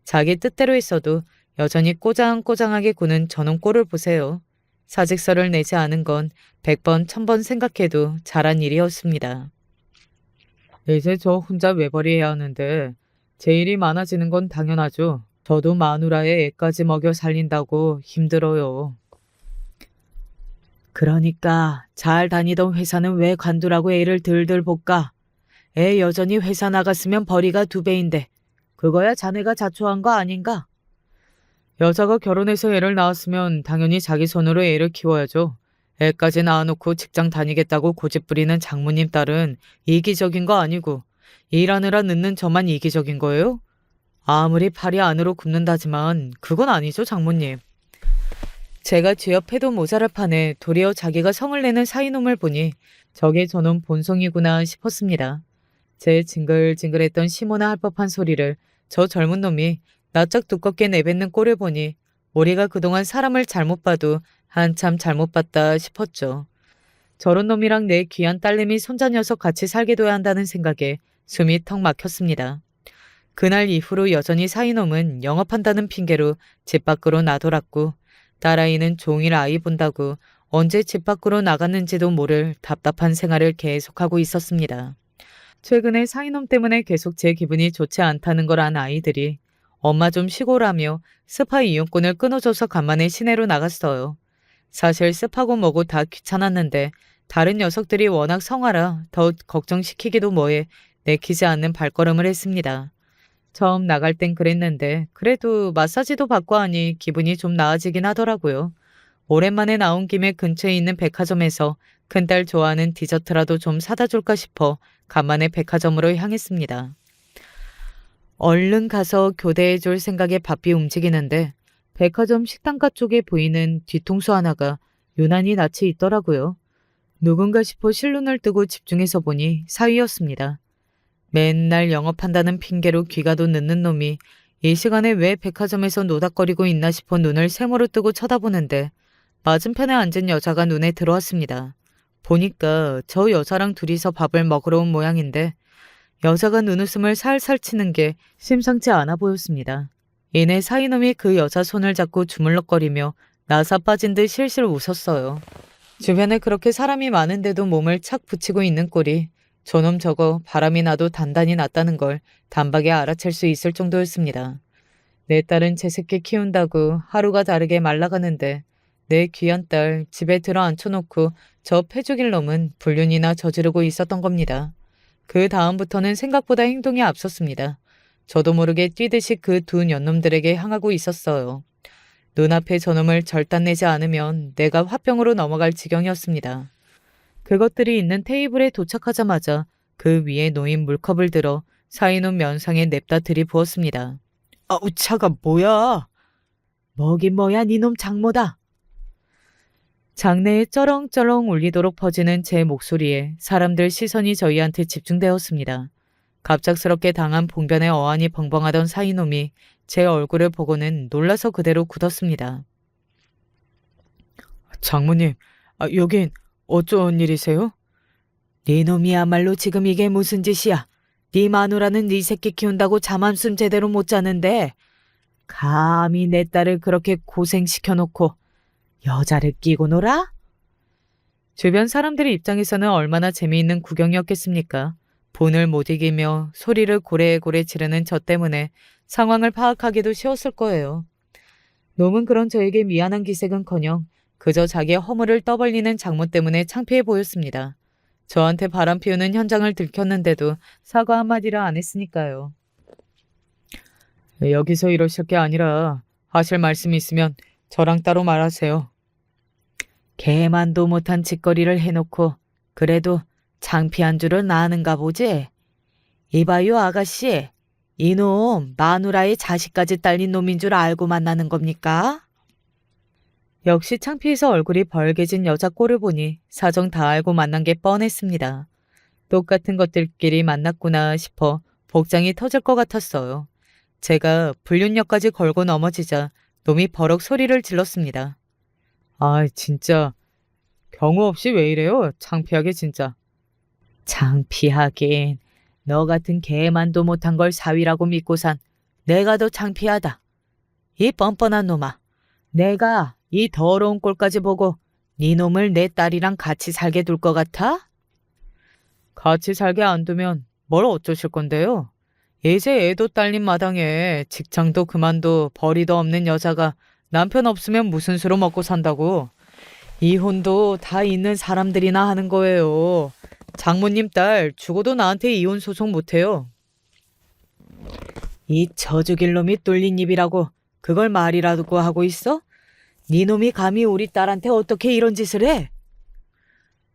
Speaker 1: 자기 뜻대로 했어도 여전히 꼬장꼬장하게 구는 저놈 꼴을 보세요. 사직서를 내지 않은 건 100번 1000번 생각해도 잘한 일이었습니다. 이제 저 혼자 외벌이해야 하는데 제 일이 많아지는 건 당연하죠. 저도 마누라의 애까지 먹여 살린다고 힘들어요. 그러니까 잘 다니던 회사는 왜 관두라고 애를 들들 볶아? 애 여전히 회사 나갔으면 벌이가 2배인데 그거야 자네가 자초한 거 아닌가? 여자가 결혼해서 애를 낳았으면 당연히 자기 손으로 애를 키워야죠. 애까지 낳아놓고 직장 다니겠다고 고집부리는 장모님 딸은 이기적인 거 아니고 일하느라 늦는 저만 이기적인 거예요? 아무리 팔이 안으로 굽는다지만 그건 아니죠, 장모님. 제가 쥐업해도 모자랄 판에 도리어 자기가 성을 내는 사이놈을 보니 저게 저놈 본성이구나 싶었습니다. 제 징글징글했던 시모나 할 법한 소리를 저 젊은 놈이 낯짝 두껍게 내뱉는 꼴을 보니 우리가 그동안 사람을 잘못 봐도 한참 잘못 봤다 싶었죠. 저런 놈이랑 내 귀한 딸내미 손자 녀석 같이 살게 둬야 한다는 생각에 숨이 턱 막혔습니다. 그날 이후로 여전히 사이놈은 영업한다는 핑계로 집 밖으로 나돌았고 딸아이는 종일 아이 본다고 언제 집 밖으로 나갔는지도 모를 답답한 생활을 계속하고 있었습니다. 최근에 사이놈 때문에 계속 제 기분이 좋지 않다는 걸 안 아이들이 엄마 좀 쉬고라며 스파 이용권을 끊어줘서 간만에 시내로 나갔어요. 사실 습하고 뭐고 다 귀찮았는데 다른 녀석들이 워낙 성화라 더 걱정시키기도 뭐해 내키지 않는 발걸음을 했습니다. 처음 나갈 땐 그랬는데 그래도 마사지도 받고 하니 기분이 좀 나아지긴 하더라고요. 오랜만에 나온 김에 근처에 있는 백화점에서 큰딸 좋아하는 디저트라도 좀 사다 줄까 싶어 간만에 백화점으로 향했습니다. 얼른 가서 교대해 줄 생각에 바삐 움직이는데 백화점 식당가 쪽에 보이는 뒤통수 하나가 유난히 낯이 있더라고요. 누군가 싶어 실눈을 뜨고 집중해서 보니 사위였습니다. 맨날 영업한다는 핑계로 귀가도 늦는 놈이 이 시간에 왜 백화점에서 노닥거리고 있나 싶어 눈을 세모로 뜨고 쳐다보는데 맞은편에 앉은 여자가 눈에 들어왔습니다. 보니까 저 여자랑 둘이서 밥을 먹으러 온 모양인데 여자가 눈웃음을 살살 치는 게 심상치 않아 보였습니다. 이내 사이놈이 그 여자 손을 잡고 주물럭거리며 나사 빠진 듯 실실 웃었어요. 주변에 그렇게 사람이 많은데도 몸을 착 붙이고 있는 꼴이 저놈 저거 바람이 나도 단단히 났다는 걸 단박에 알아챌 수 있을 정도였습니다. 내 딸은 제 새끼 키운다고 하루가 다르게 말라가는데 내 귀한 딸 집에 들어 앉혀놓고 저 패죽일 놈은 불륜이나 저지르고 있었던 겁니다. 그 다음부터는 생각보다 행동이 앞섰습니다. 저도 모르게 뛰듯이 그 두 년놈들에게 향하고 있었어요. 눈앞에 저놈을 절단내지 않으면 내가 화병으로 넘어갈 지경이었습니다. 그것들이 있는 테이블에 도착하자마자 그 위에 놓인 물컵을 들어 사이놈 면상에 냅다 들이부었습니다. 아우 차가 뭐야? 뭐긴 뭐야 니놈 장모다. 장내에 쩌렁쩌렁 울리도록 퍼지는 제 목소리에 사람들 시선이 저희한테 집중되었습니다. 갑작스럽게 당한 봉변에 어안이 벙벙하던 사이놈이 제 얼굴을 보고는 놀라서 그대로 굳었습니다. 장모님, 여긴 어쩐 일이세요? 네 놈이야말로 지금 이게 무슨 짓이야? 네 마누라는 네 새끼 키운다고 잠 한숨 제대로 못 자는데 감히 내 딸을 그렇게 고생시켜놓고 여자를 끼고 놀아? 주변 사람들의 입장에서는 얼마나 재미있는 구경이었겠습니까? 본을 못 이기며 소리를 고래고래 지르는 저 때문에 상황을 파악하기도 쉬웠을 거예요. 놈은 그런 저에게 미안한 기색은커녕 그저 자기의 허물을 떠벌리는 장모 때문에 창피해 보였습니다. 저한테 바람 피우는 현장을 들켰는데도 사과 한마디를 안 했으니까요. 여기서 이러실 게 아니라 하실 말씀이 있으면 저랑 따로 말하세요. 개만도 못한 짓거리를 해놓고 그래도 창피한 줄은 아는가 보지? 이봐요 아가씨, 이놈 마누라의 자식까지 딸린 놈인 줄 알고 만나는 겁니까? 역시 창피해서 얼굴이 벌개진 여자 꼴을 보니 사정 다 알고 만난 게 뻔했습니다. 똑같은 것들끼리 만났구나 싶어 복장이 터질 것 같았어요. 제가 불륜역까지 걸고 넘어지자 놈이 버럭 소리를 질렀습니다. 아, 진짜 경우 없이 왜 이래요? 창피하게 진짜. 창피하긴. 너 같은 개만도 못한 걸 사위라고 믿고 산 내가 더 창피하다. 이 뻔뻔한 놈아. 내가 이 더러운 꼴까지 보고 네 놈을 내 딸이랑 같이 살게 둘 것 같아? 같이 살게 안 두면 뭘 어쩌실 건데요? 이제 애도 딸린 마당에 직장도 그만둬 벌이도 없는 여자가 남편 없으면 무슨 수로 먹고 산다고. 이혼도 다 있는 사람들이나 하는 거예요. 장모님 딸 죽어도 나한테 이혼 소송 못해요. 이 저죽일 놈이 뚫린 입이라고 그걸 말이라고 하고 있어? 네 놈이 감히 우리 딸한테 어떻게 이런 짓을 해?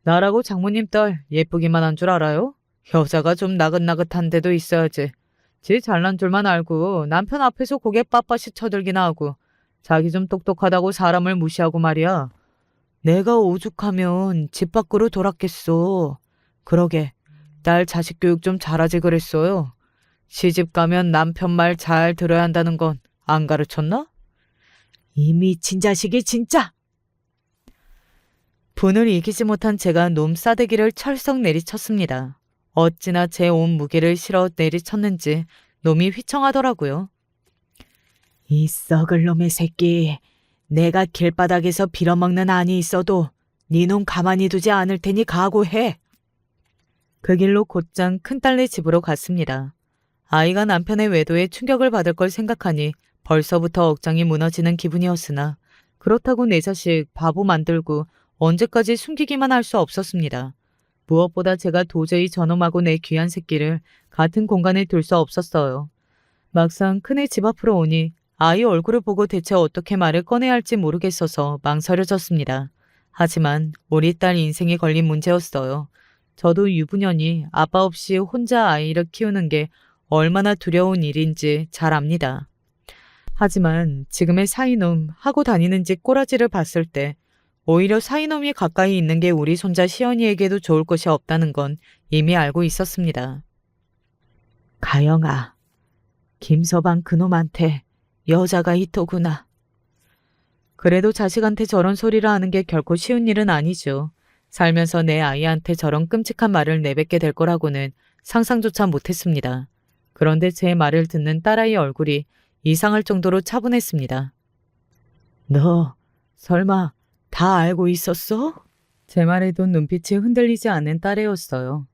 Speaker 1: 나라고 장모님 딸 예쁘기만 한 줄 알아요? 여자가 좀 나긋나긋한 데도 있어야지. 지 잘난 줄만 알고 남편 앞에서 고개 빳빳이 쳐들기나 하고 자기 좀 똑똑하다고 사람을 무시하고 말이야. 내가 오죽하면 집 밖으로 돌았겠어. 그러게 딸 자식 교육 좀 잘하지 그랬어요. 시집 가면 남편 말 잘 들어야 한다는 건 안 가르쳤나? 이 미친 자식이 진짜! 분을 이기지 못한 제가 놈 싸대기를 철썩 내리쳤습니다. 어찌나 제 온 무게를 실어 내리쳤는지 놈이 휘청하더라고요. 이 썩을 놈의 새끼. 내가 길바닥에서 빌어먹는 안이 있어도 네 놈 가만히 두지 않을 테니 각오해. 그 길로 곧장 큰딸네 집으로 갔습니다. 아이가 남편의 외도에 충격을 받을 걸 생각하니 벌써부터 억장이 무너지는 기분이었으나 그렇다고 내 자식 바보 만들고 언제까지 숨기기만 할 수 없었습니다. 무엇보다 제가 도저히 저놈하고 내 귀한 새끼를 같은 공간에 둘 수 없었어요. 막상 큰애 집 앞으로 오니 아이 얼굴을 보고 대체 어떻게 말을 꺼내야 할지 모르겠어서 망설여졌습니다. 하지만 우리 딸 인생이 걸린 문제였어요. 저도 유부녀니 아빠 없이 혼자 아이를 키우는 게 얼마나 두려운 일인지 잘 압니다. 하지만 지금의 사이놈 하고 다니는 짓 꼬라지를 봤을 때 오히려 사이놈이 가까이 있는 게 우리 손자 시연이에게도 좋을 것이 없다는 건 이미 알고 있었습니다. 가영아, 김서방 그놈한테 여자가 있더구나. 그래도 자식한테 저런 소리를 하는 게 결코 쉬운 일은 아니죠. 살면서 내 아이한테 저런 끔찍한 말을 내뱉게 될 거라고는 상상조차 못했습니다. 그런데 제 말을 듣는 딸아이 얼굴이 이상할 정도로 차분했습니다. 너 설마 다 알고 있었어? 제 말에도 눈빛이 흔들리지 않는 딸애였어요.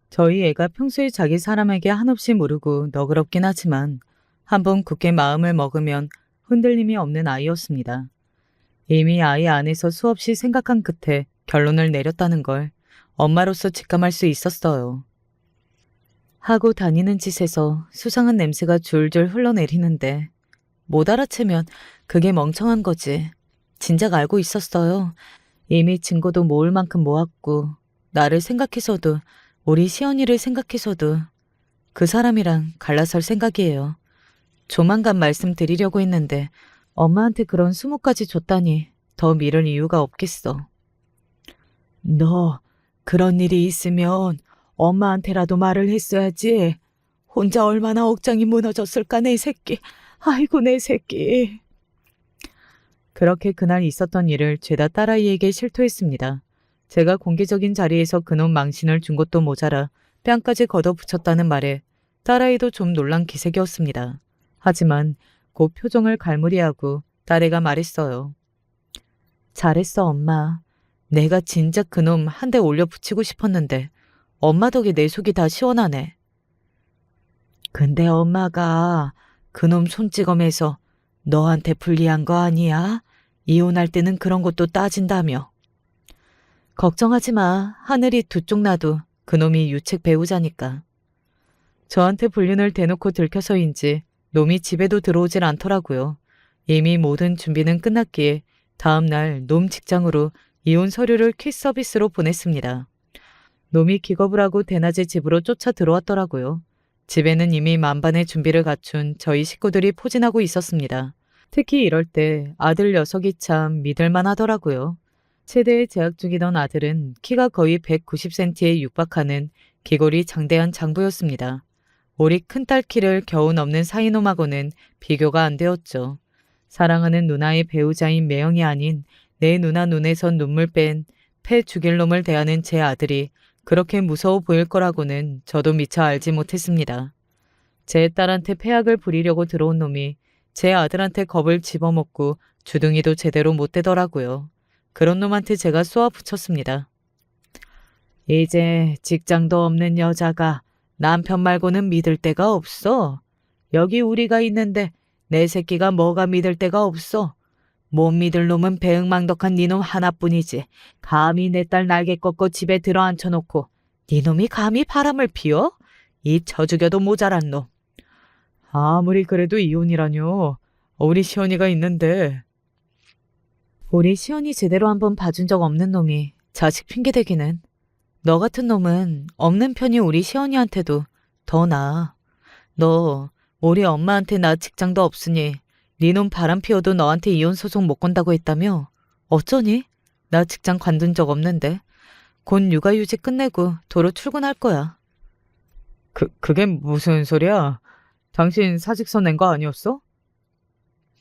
Speaker 1: 저희 애가 평소에 자기 사람에게 한없이 무르고 너그럽긴 하지만 한번 굳게 마음을 먹으면 흔들림이 없는 아이였습니다. 이미 아이 안에서 수없이 생각한 끝에 결론을 내렸다는 걸 엄마로서 직감할 수 있었어요. 하고 다니는 짓에서 수상한 냄새가 줄줄 흘러내리는데 못 알아채면 그게 멍청한 거지. 진작 알고 있었어요. 이미 증거도 모을 만큼 모았고 나를 생각해서도 우리 시연이를 생각해서도 그 사람이랑 갈라설 생각이에요. 조만간 말씀드리려고 했는데 엄마한테 그런 수모까지 줬다니 더 미룰 이유가 없겠어. 너 그런 일이 있으면 엄마한테라도 말을 했어야지. 혼자 얼마나 억장이 무너졌을까 내 새끼. 아이고 내 새끼. 그렇게 그날 있었던 일을 죄다 딸아이에게 실토했습니다. 제가 공개적인 자리에서 그놈 망신을 준 것도 모자라 뺨까지 걷어붙였다는 말에 딸아이도 좀 놀란 기색이었습니다. 하지만 곧 표정을 갈무리하고 딸애가 말했어요. 잘했어 엄마. 내가 진작 그놈 한 대 올려 붙이고 싶었는데 엄마 덕에 내 속이 다 시원하네. 근데 엄마가 그놈 손찌검에서 너한테 불리한 거 아니야? 이혼할 때는 그런 것도 따진다며. 걱정하지 마. 하늘이 두 쪽 나도 그놈이 유책 배우자니까. 저한테 불륜을 대놓고 들켜서인지 놈이 집에도 들어오질 않더라고요. 이미 모든 준비는 끝났기에 다음 날 놈 직장으로 이혼 서류를 퀵 서비스로 보냈습니다. 놈이 기겁을 하고 대낮에 집으로 쫓아 들어왔더라고요. 집에는 이미 만반의 준비를 갖춘 저희 식구들이 포진하고 있었습니다. 특히 이럴 때 아들 녀석이 참 믿을만 하더라고요. 체대에 재학 중이던 아들은 키가 거의 190cm에 육박하는 기골이 장대한 장부였습니다. 우리 큰딸 키를 겨우 넘는 사이놈하고는 비교가 안 되었죠. 사랑하는 누나의 배우자인 매형이 아닌 내 누나 눈에선 눈물 뺀 패 죽일 놈을 대하는 제 아들이 그렇게 무서워 보일 거라고는 저도 미처 알지 못했습니다. 제 딸한테 패악을 부리려고 들어온 놈이 제 아들한테 겁을 집어먹고 주둥이도 제대로 못 대더라고요. 그런 놈한테 제가 쏘아붙였습니다. 이제 직장도 없는 여자가 남편 말고는 믿을 데가 없어. 여기 우리가 있는데 내 새끼가 뭐가 믿을 데가 없어. 못 믿을 놈은 배응망덕한 니놈 하나뿐이지. 감히 내 딸 날개 꺾고 집에 들어 앉혀놓고 니놈이 감히 바람을 피워? 이 쳐 죽여도 모자란 놈. 아무리 그래도 이혼이라뇨. 우리 시연이가 있는데. 우리 시연이 제대로 한번 봐준 적 없는 놈이 자식 핑계대기는. 너 같은 놈은 없는 편이 우리 시연이한테도 더 나아. 너 우리 엄마한테 나 직장도 없으니 니놈 바람 피워도 너한테 이혼 소송 못 건다고 했다며? 어쩌니? 나 직장 관둔 적 없는데. 곧 육아휴직 끝내고 도로 출근할 거야. 그게 무슨 소리야? 당신 사직서 낸 거 아니었어?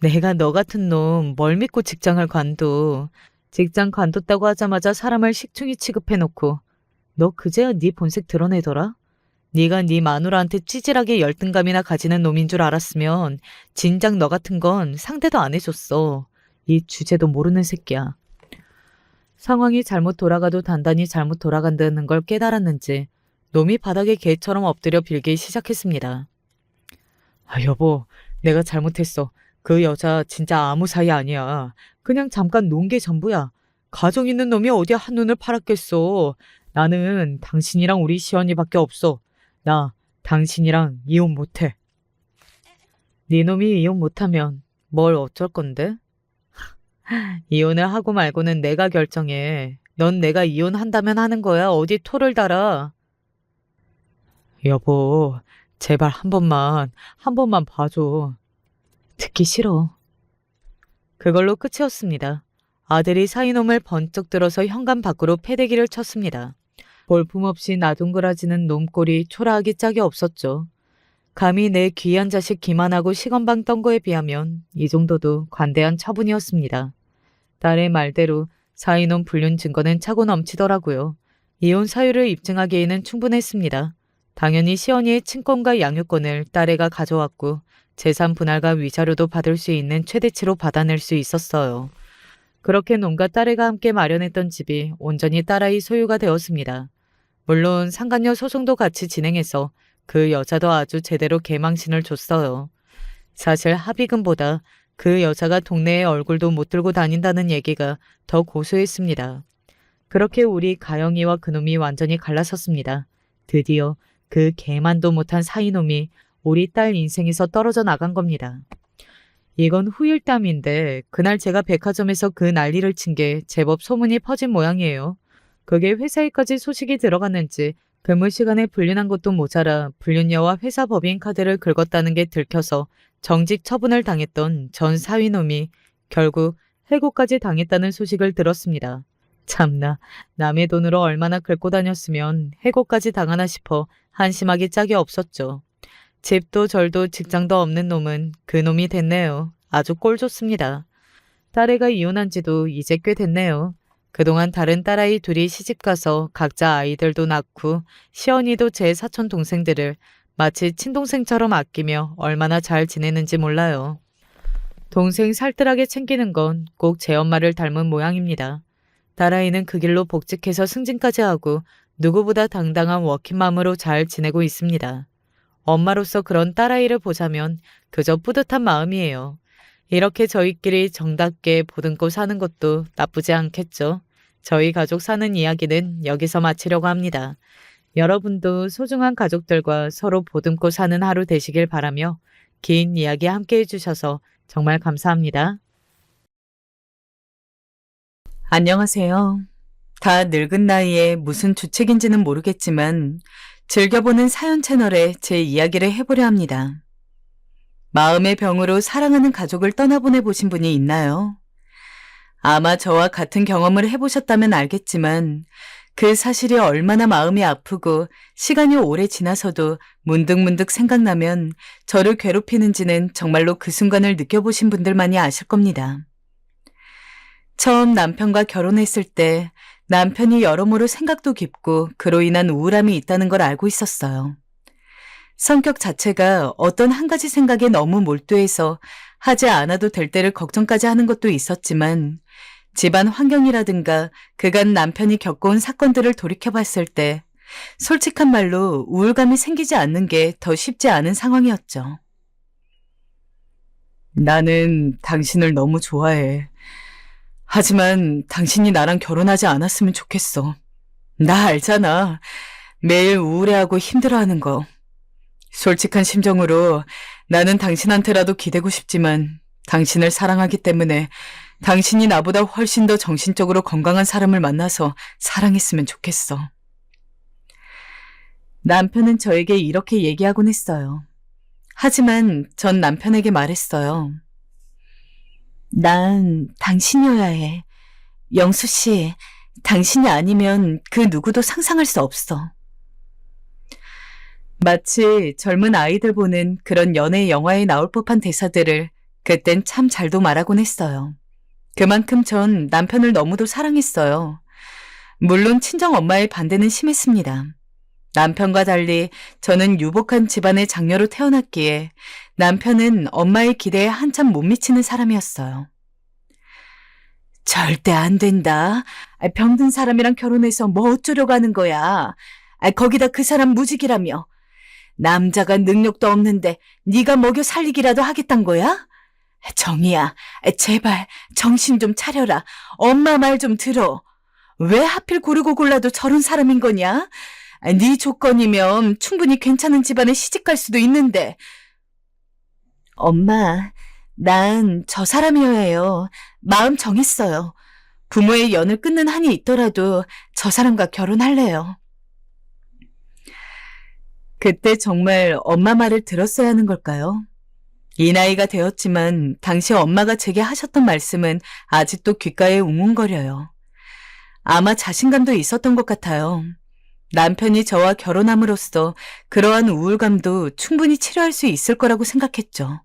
Speaker 1: 내가 너 같은 놈 뭘 믿고 직장을 관둬. 직장 관뒀다고 하자마자 사람을 식충이 취급해놓고 너 그제야 네 본색 드러내더라? 네가 네 마누라한테 찌질하게 열등감이나 가지는 놈인 줄 알았으면 진작 너 같은 건 상대도 안 해줬어. 이 주제도 모르는 새끼야. 상황이 잘못 돌아가도 단단히 잘못 돌아간다는 걸 깨달았는지 놈이 바닥에 개처럼 엎드려 빌기 시작했습니다. 아, 여보, 내가 잘못했어. 그 여자 진짜 아무 사이 아니야. 그냥 잠깐 논 게 전부야. 가정 있는 놈이 어디야 한눈을 팔았겠어. 나는 당신이랑 우리 시연이밖에 없어. 나 당신이랑 이혼 못해. 네 놈이 이혼 못하면 뭘 어쩔 건데? 이혼을 하고 말고는 내가 결정해. 넌 내가 이혼한다면 하는 거야. 어디 토를 달아. 여보, 제발 한 번만 봐줘. 듣기 싫어. 그걸로 끝이었습니다. 아들이 사이놈을 번쩍 들어서 현관 밖으로 패대기를 쳤습니다. 볼품없이 나둥그라지는 놈꼴이 초라하기 짝이 없었죠. 감히 내 귀한 자식 기만하고 시건방 떤 거에 비하면 이 정도도 관대한 처분이었습니다. 딸의 말대로 사이놈 불륜 증거는 차고 넘치더라고요. 이혼 사유를 입증하기에는 충분했습니다. 당연히 시연이의 친권과 양육권을 딸애가 가져왔고 재산 분할과 위자료도 받을 수 있는 최대치로 받아낼 수 있었어요. 그렇게 놈과 딸애가 함께 마련했던 집이 온전히 딸아이 소유가 되었습니다. 물론 상간녀 소송도 같이 진행해서 그 여자도 아주 제대로 개망신을 줬어요. 사실 합의금보다 그 여자가 동네에 얼굴도 못 들고 다닌다는 얘기가 더 고소했습니다. 그렇게 우리 가영이와 그놈이 완전히 갈라섰습니다. 드디어 그 개만도 못한 사이놈이 우리 딸 인생에서 떨어져 나간 겁니다. 이건 후일담인데 그날 제가 백화점에서 그 난리를 친 게 제법 소문이 퍼진 모양이에요. 그게 회사에까지 소식이 들어갔는지 근무 시간에 불륜한 것도 모자라 불륜녀와 회사 법인카드를 긁었다는 게 들켜서 정직 처분을 당했던 전 사위놈이 결국 해고까지 당했다는 소식을 들었습니다. 참나, 남의 돈으로 얼마나 긁고 다녔으면 해고까지 당하나 싶어 한심하기 짝이 없었죠. 집도 절도 직장도 없는 놈은 그 놈이 됐네요. 아주 꼴 좋습니다. 딸애가 이혼한 지도 이제 꽤 됐네요. 그동안 다른 딸아이 둘이 시집가서 각자 아이들도 낳고 시언니도 제 사촌 동생들을 마치 친동생처럼 아끼며 얼마나 잘 지내는지 몰라요. 동생 살뜰하게 챙기는 건 꼭 제 엄마를 닮은 모양입니다. 딸아이는 그 길로 복직해서 승진까지 하고 누구보다 당당한 워킹맘으로 잘 지내고 있습니다. 엄마로서 그런 딸아이를 보자면 그저 뿌듯한 마음이에요. 이렇게 저희끼리 정답게 보듬고 사는 것도 나쁘지 않겠죠. 저희 가족 사는 이야기는 여기서 마치려고 합니다. 여러분도 소중한 가족들과 서로 보듬고 사는 하루 되시길 바라며 긴 이야기 함께 해주셔서 정말 감사합니다. 안녕하세요. 다 늙은 나이에 무슨 주책인지는 모르겠지만 즐겨보는 사연 채널에 제 이야기를 해보려 합니다. 마음의 병으로 사랑하는 가족을 떠나보내 보신 분이 있나요? 아마 저와 같은 경험을 해보셨다면 알겠지만 그 사실이 얼마나 마음이 아프고 시간이 오래 지나서도 문득문득 생각나면 저를 괴롭히는지는 정말로 그 순간을 느껴보신 분들만이 아실 겁니다. 처음 남편과 결혼했을 때 남편이 여러모로 생각도 깊고 그로 인한 우울함이 있다는 걸 알고 있었어요. 성격 자체가 어떤 한 가지 생각에 너무 몰두해서 하지 않아도 될 때를 걱정까지 하는 것도 있었지만 집안 환경이라든가 그간 남편이 겪어온 사건들을 돌이켜봤을 때 솔직한 말로 우울감이 생기지 않는 게 더 쉽지 않은 상황이었죠. 나는 당신을 너무 좋아해. 하지만 당신이 나랑 결혼하지 않았으면 좋겠어. 나 알잖아. 매일 우울해하고 힘들어하는 거. 솔직한 심정으로 나는 당신한테라도 기대고 싶지만 당신을 사랑하기 때문에 당신이 나보다 훨씬 더 정신적으로 건강한 사람을 만나서 사랑했으면 좋겠어. 남편은 저에게 이렇게 얘기하곤 했어요. 하지만 전 남편에게 말했어요. 난 당신이어야 해. 영수 씨, 당신이 아니면 그 누구도 상상할 수 없어. 마치 젊은 아이들 보는 그런 연애 영화에 나올 법한 대사들을 그땐 참 잘도 말하곤 했어요. 그만큼 전 남편을 너무도 사랑했어요. 물론 친정 엄마의 반대는 심했습니다. 남편과 달리 저는 유복한 집안의 장녀로 태어났기에 남편은 엄마의 기대에 한참 못 미치는 사람이었어요. 절대 안 된다. 병든 사람이랑 결혼해서 뭐 어쩌려고 하는 거야. 거기다 그 사람 무직이라며. 남자가 능력도 없는데 네가 먹여 살리기라도 하겠단 거야? 정희야, 제발 정신 좀 차려라. 엄마 말 좀 들어. 왜 하필 고르고 골라도 저런 사람인 거냐? 네 조건이면 충분히 괜찮은 집안에 시집갈 수도 있는데. 엄마, 난 저 사람이어야 해요. 마음 정했어요. 부모의 연을 끊는 한이 있더라도 저 사람과 결혼할래요. 그때 정말 엄마 말을 들었어야 하는 걸까요? 이 나이가 되었지만 당시 엄마가 제게 하셨던 말씀은 아직도 귓가에 웅웅거려요. 아마 자신감도 있었던 것 같아요. 남편이 저와 결혼함으로써 그러한 우울감도 충분히 치료할 수 있을 거라고 생각했죠.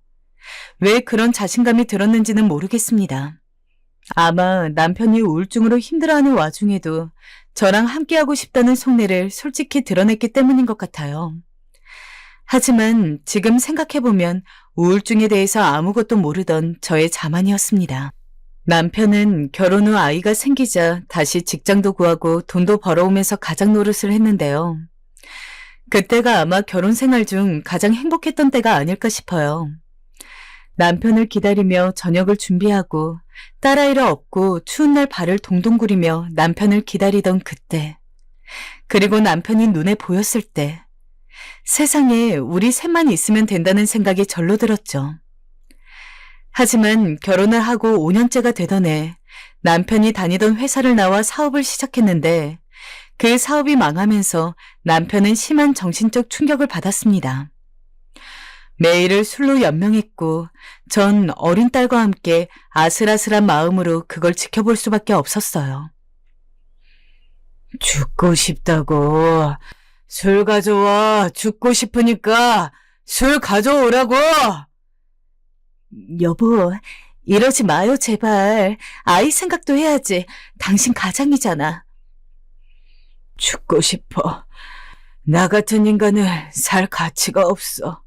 Speaker 1: 왜 그런 자신감이 들었는지는 모르겠습니다. 아마 남편이 우울증으로 힘들어하는 와중에도 저랑 함께하고 싶다는 속내를 솔직히 드러냈기 때문인 것 같아요. 하지만 지금 생각해보면 우울증에 대해서 아무것도 모르던 저의 자만이었습니다. 남편은 결혼 후 아이가 생기자 다시 직장도 구하고 돈도 벌어오면서 가장 노릇을 했는데요. 그때가 아마 결혼 생활 중 가장 행복했던 때가 아닐까 싶어요. 남편을 기다리며 저녁을 준비하고 딸아이를 업고 추운 날 발을 동동 구리며 남편을 기다리던 그때, 그리고 남편이 눈에 보였을 때 세상에 우리 셋만 있으면 된다는 생각이 절로 들었죠. 하지만 결혼을 하고 5년째가 되던 해 남편이 다니던 회사를 나와 사업을 시작했는데 그 사업이 망하면서 남편은 심한 정신적 충격을 받았습니다. 매일을 술로 연명했고 전 어린 딸과 함께 아슬아슬한 마음으로 그걸 지켜볼 수밖에 없었어요. 죽고 싶다고. 술 가져와. 죽고 싶으니까 술 가져오라고. 여보, 이러지 마요, 제발. 아이 생각도 해야지. 당신 가장이잖아. 죽고 싶어. 나 같은 인간을 살 가치가 없어.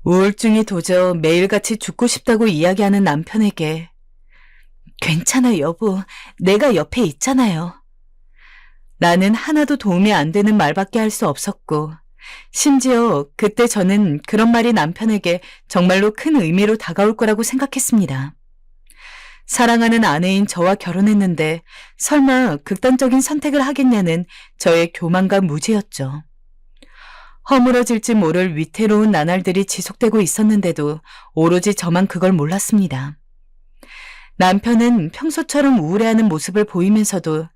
Speaker 1: 우울증이 도져 매일같이 죽고 싶다고 이야기하는 남편에게 괜찮아, 여보. 내가 옆에 있잖아요. 나는 하나도 도움이 안 되는 말밖에 할 수 없었고 심지어 그때 저는 그런 말이 남편에게 정말로 큰 의미로 다가올 거라고 생각했습니다. 사랑하는 아내인 저와 결혼했는데 설마 극단적인 선택을 하겠냐는 저의 교만과 무지였죠. 허물어질지 모를 위태로운 나날들이 지속되고 있었는데도 오로지 저만 그걸 몰랐습니다. 남편은 평소처럼 우울해하는 모습을 보이면서도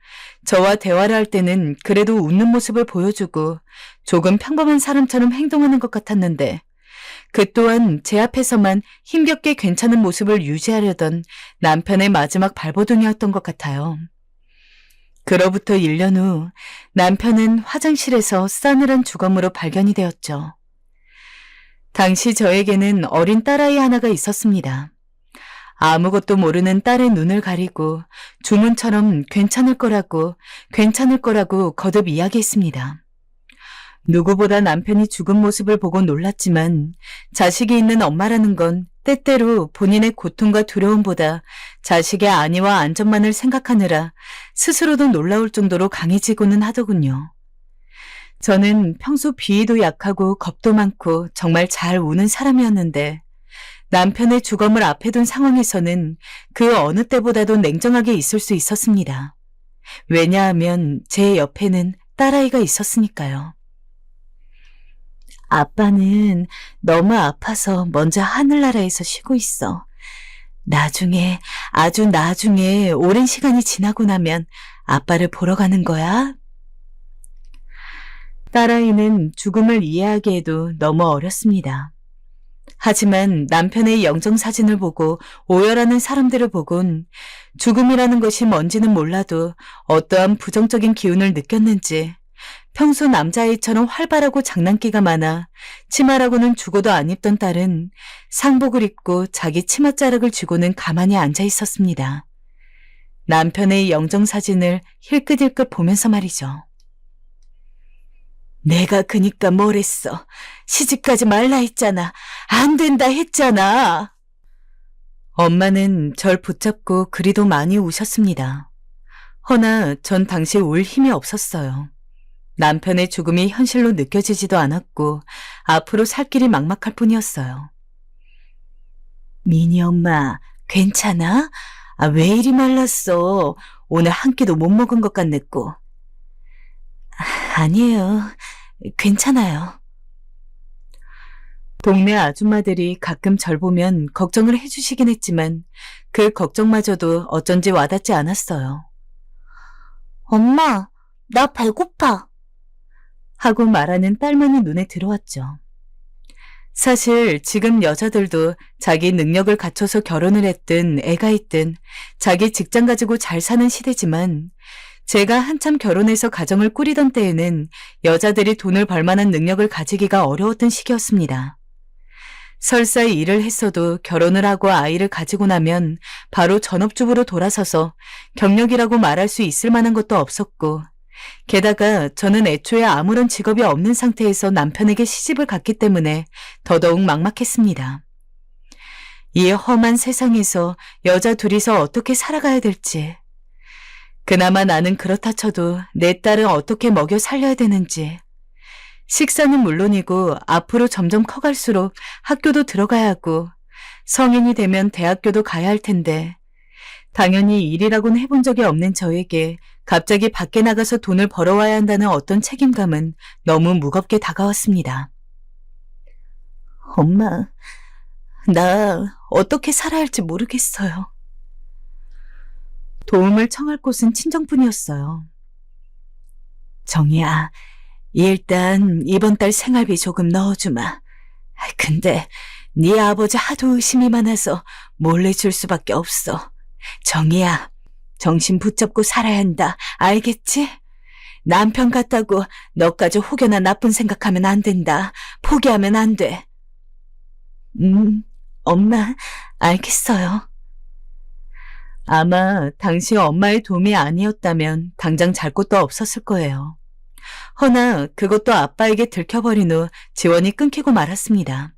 Speaker 1: 저와 대화를 할 때는 그래도 웃는 모습을 보여주고 조금 평범한 사람처럼 행동하는 것 같았는데 그 또한 제 앞에서만 힘겹게 괜찮은 모습을 유지하려던 남편의 마지막 발버둥이었던 것 같아요. 그로부터 1년 후 남편은 화장실에서 싸늘한 주검으로 발견이 되었죠. 당시 저에게는 어린 딸아이 하나가 있었습니다. 아무것도 모르는 딸의 눈을 가리고 주문처럼 괜찮을 거라고 거듭 이야기했습니다. 누구보다 남편이 죽은 모습을 보고 놀랐지만 자식이 있는 엄마라는 건 때때로 본인의 고통과 두려움보다 자식의 안위와 안전만을 생각하느라 스스로도 놀라울 정도로 강해지고는 하더군요. 저는 평소 비위도 약하고 겁도 많고 정말 잘 우는 사람이었는데 남편의 주검을 앞에 둔 상황에서는 그 어느 때보다도 냉정하게 있을 수 있었습니다. 왜냐하면 제 옆에는 딸아이가 있었으니까요. 아빠는 너무 아파서 먼저 하늘나라에서 쉬고 있어. 나중에, 아주 나중에 오랜 시간이 지나고 나면 아빠를 보러 가는 거야. 딸아이는 죽음을 이해하기에도 너무 어렸습니다. 하지만 남편의 영정사진을 보고 오열하는 사람들을 보곤 죽음이라는 것이 뭔지는 몰라도 어떠한 부정적인 기운을 느꼈는지 평소 남자아이처럼 활발하고 장난기가 많아 치마라고는 죽어도 안 입던 딸은 상복을 입고 자기 치맛자락을 쥐고는 가만히 앉아 있었습니다. 남편의 영정사진을 힐끗힐끗 보면서 말이죠. 내가 그니까 뭘 했어. 시집가지 말라 했잖아. 안 된다 했잖아. 엄마는 절 붙잡고 그리도 많이 우셨습니다. 허나 전 당시 울 힘이 없었어요. 남편의 죽음이 현실로 느껴지지도 않았고 앞으로 살 길이 막막할 뿐이었어요. 미니 엄마, 괜찮아? 왜 이리 말랐어? 오늘 한 끼도 못 먹은 것 같냈고. 아니에요. 괜찮아요. 동네 아줌마들이 가끔 절 보면 걱정을 해주시긴 했지만 그 걱정마저도 어쩐지 와닿지 않았어요.
Speaker 2: 엄마, 나 배고파.
Speaker 1: 하고 말하는 딸만이 눈에 들어왔죠. 사실 지금 여자들도 자기 능력을 갖춰서 결혼을 했든 애가 있든 자기 직장 가지고 잘 사는 시대지만 제가 한참 결혼해서 가정을 꾸리던 때에는 여자들이 돈을 벌 만한 능력을 가지기가 어려웠던 시기였습니다. 설사 일을 했어도 결혼을 하고 아이를 가지고 나면 바로 전업주부로 돌아서서 경력이라고 말할 수 있을 만한 것도 없었고 게다가 저는 애초에 아무런 직업이 없는 상태에서 남편에게 시집을 갔기 때문에 더더욱 막막했습니다. 이 험한 세상에서 여자 둘이서 어떻게 살아가야 될지, 그나마 나는 그렇다 쳐도 내 딸은 어떻게 먹여 살려야 되는지, 식사는 물론이고 앞으로 점점 커갈수록 학교도 들어가야 하고 성인이 되면 대학교도 가야 할 텐데 당연히 일이라고는 해본 적이 없는 저에게 갑자기 밖에 나가서 돈을 벌어와야 한다는 어떤 책임감은 너무 무겁게 다가왔습니다. 엄마, 나 어떻게 살아야 할지 모르겠어요. 도움을 청할 곳은 친정뿐이었어요. 정희야, 일단 이번 달 생활비 조금 넣어주마. 근데 네 아버지 하도 의심이 많아서 몰래 줄 수밖에 없어. 정희야,
Speaker 3: 정신 붙잡고 살아야 한다. 알겠지? 남편 같다고 너까지 혹여나 나쁜 생각하면 안 된다. 포기하면 안 돼. 엄마, 알겠어요. 아마 당시 엄마의 도움이 아니었다면 당장 잘 곳도 없었을 거예요. 허나 그것도 아빠에게 들켜버린 후 지원이 끊기고 말았습니다.